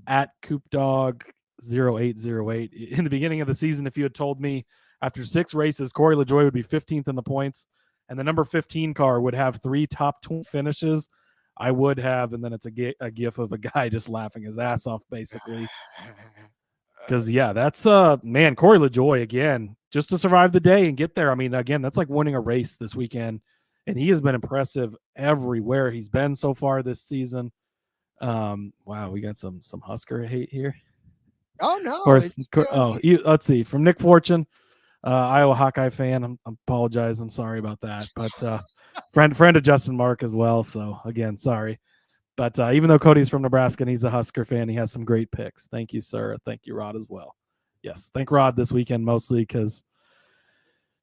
at CoopDog0808 in the beginning of the season. If you had told me after 6 races, Corey LaJoie would be 15th in the points and the number 15 car would have 3 top 20 finishes, I would have. And then it's a gif of a guy just laughing his ass off, basically. Because, yeah, that's, man, Corey LaJoie, again, just to survive the day and get there. I mean, again, that's like winning a race this weekend. And he has been impressive everywhere he's been so far this season. Wow, we got some Husker hate here. Oh, no. Let's see. From Nick Fortune, Iowa Hawkeye fan. I apologize. I'm sorry about that. But friend of Justin Mark as well. So, again, sorry. But even though Cody's from Nebraska and he's a Husker fan, he has some great picks. Thank you, sir. Thank you, Rod, as well. Yes, thank Rod this weekend mostly because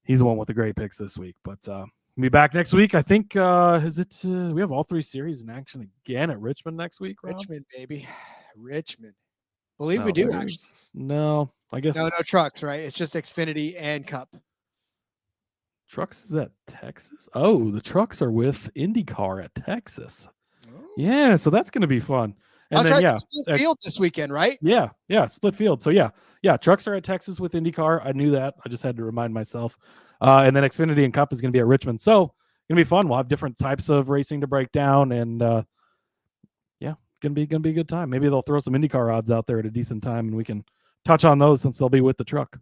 he's the one with the great picks this week. But we'll be back next week. I think, we have all 3 series in action again at Richmond next week, Rob? Richmond, baby. Richmond. Believe we do, actually. No, I guess. No trucks, right? It's just Xfinity and Cup. Trucks is at Texas? Oh, the trucks are with IndyCar at Texas. Oh. Yeah, so that's going to be fun. And split field this weekend, right? Yeah, split field. So yeah, trucks are at Texas with IndyCar. I knew that. I just had to remind myself. And then Xfinity and Cup is going to be at Richmond. So it's going to be fun. We'll have different types of racing to break down, and gonna be a good time. Maybe they'll throw some IndyCar odds out there at a decent time, and we can touch on those since they'll be with the truck.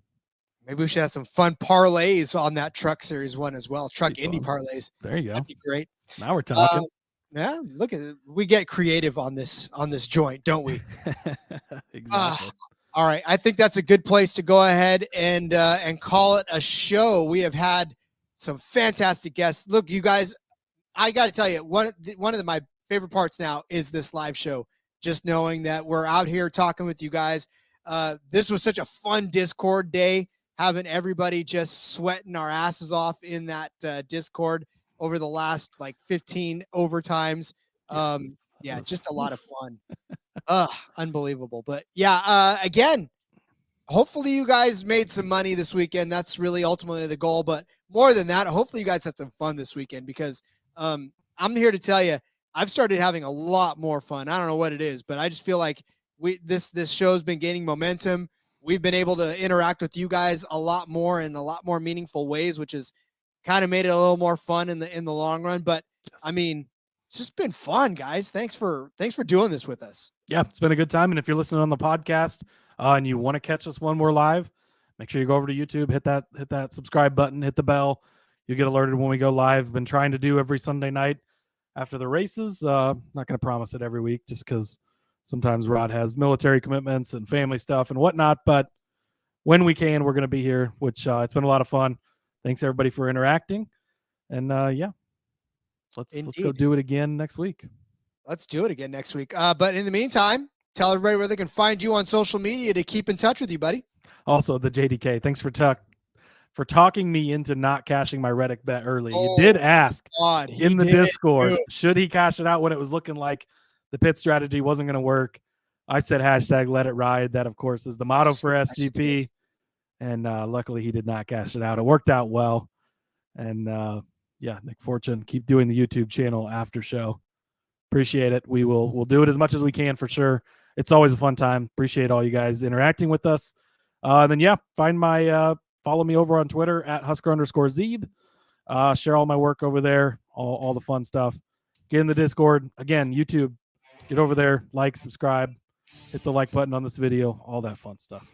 Maybe we should have some fun parlays on that Truck Series 1 as well. Truck Indy parlays. There you go. That'd be great. Now we're talking. Yeah, look at it. We get creative on this joint, don't we? Exactly. All right, I think that's a good place to go ahead and call it a show. We have had some fantastic guests. Look, you guys, I got to tell you, one of my favorite parts now is this live show. Just knowing that we're out here talking with you guys. This was such a fun Discord day, having everybody just sweating our asses off in that Discord over the last like 15 overtimes. Yeah, just a lot of fun. Unbelievable. But yeah, again, hopefully you guys made some money this weekend. That's really ultimately the goal. But more than that, hopefully you guys had some fun this weekend, because I'm here to tell you, I've started having a lot more fun. I don't know what it is, but I just feel like this show's been gaining momentum. We've been able to interact with you guys a lot more in a lot more meaningful ways, which has kind of made it a little more fun in the long run. But I mean, it's just been fun, guys. Thanks for doing this with us. Yeah, it's been a good time. And if you're listening on the podcast and you want to catch us when we're live, make sure you go over to YouTube, hit that subscribe button, hit the bell. You get alerted when we go live. Been trying to do every Sunday night after the races. Not going to promise it every week, just because sometimes Rod has military commitments and family stuff and whatnot. But when we can, we're going to be here, which it's been a lot of fun. Thanks everybody for interacting. And yeah, let's go do it again next week. Let's do it again next week. But in the meantime, tell everybody where they can find you on social media to keep in touch with you, buddy. Also, the JDK, thanks for talking me into not cashing my Reddick bet early. You did ask in the Discord, should he cash it out when it was looking like the pit strategy wasn't going to work? I said hashtag let it ride. That, of course, is the motto for SGP. And luckily he did not cash it out. It worked out well. And yeah, Nick Fortune, keep doing the YouTube channel after show. Appreciate it. We'll do it as much as we can for sure. It's always a fun time. Appreciate all you guys interacting with us. Then yeah, follow me over on Twitter at Husker_Zeeb. Share all my work over there, all the fun stuff. Get in the Discord. Again, YouTube. Get over there, like, subscribe, hit the like button on this video, all that fun stuff.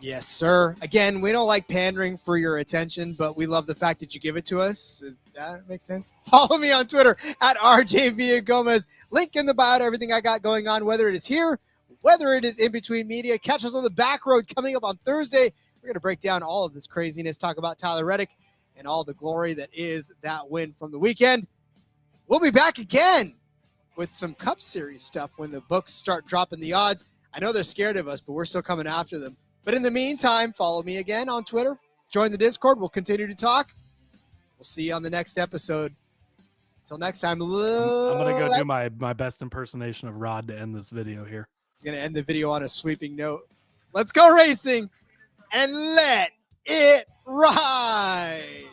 Yes, sir. Again, we don't like pandering for your attention, but we love the fact that you give it to us. Does that make sense? Follow me on Twitter at RJ Villagomez. Link in the bio to everything I got going on, whether it is here, whether it is in between media. Catch us on the back road coming up on Thursday. We're going to break down all of this craziness, talk about Tyler Reddick and all the glory that is that win from the weekend. We'll be back again with some Cup Series stuff when the books start dropping the odds. I know they're scared of us, but we're still coming after them. But in the meantime, follow me again on Twitter. Join the Discord. We'll continue to talk. We'll see you on the next episode. Until next time. I'm going to go do my best impersonation of Rod to end this video here. He's going to end the video on a sweeping note. Let's go racing and let it ride.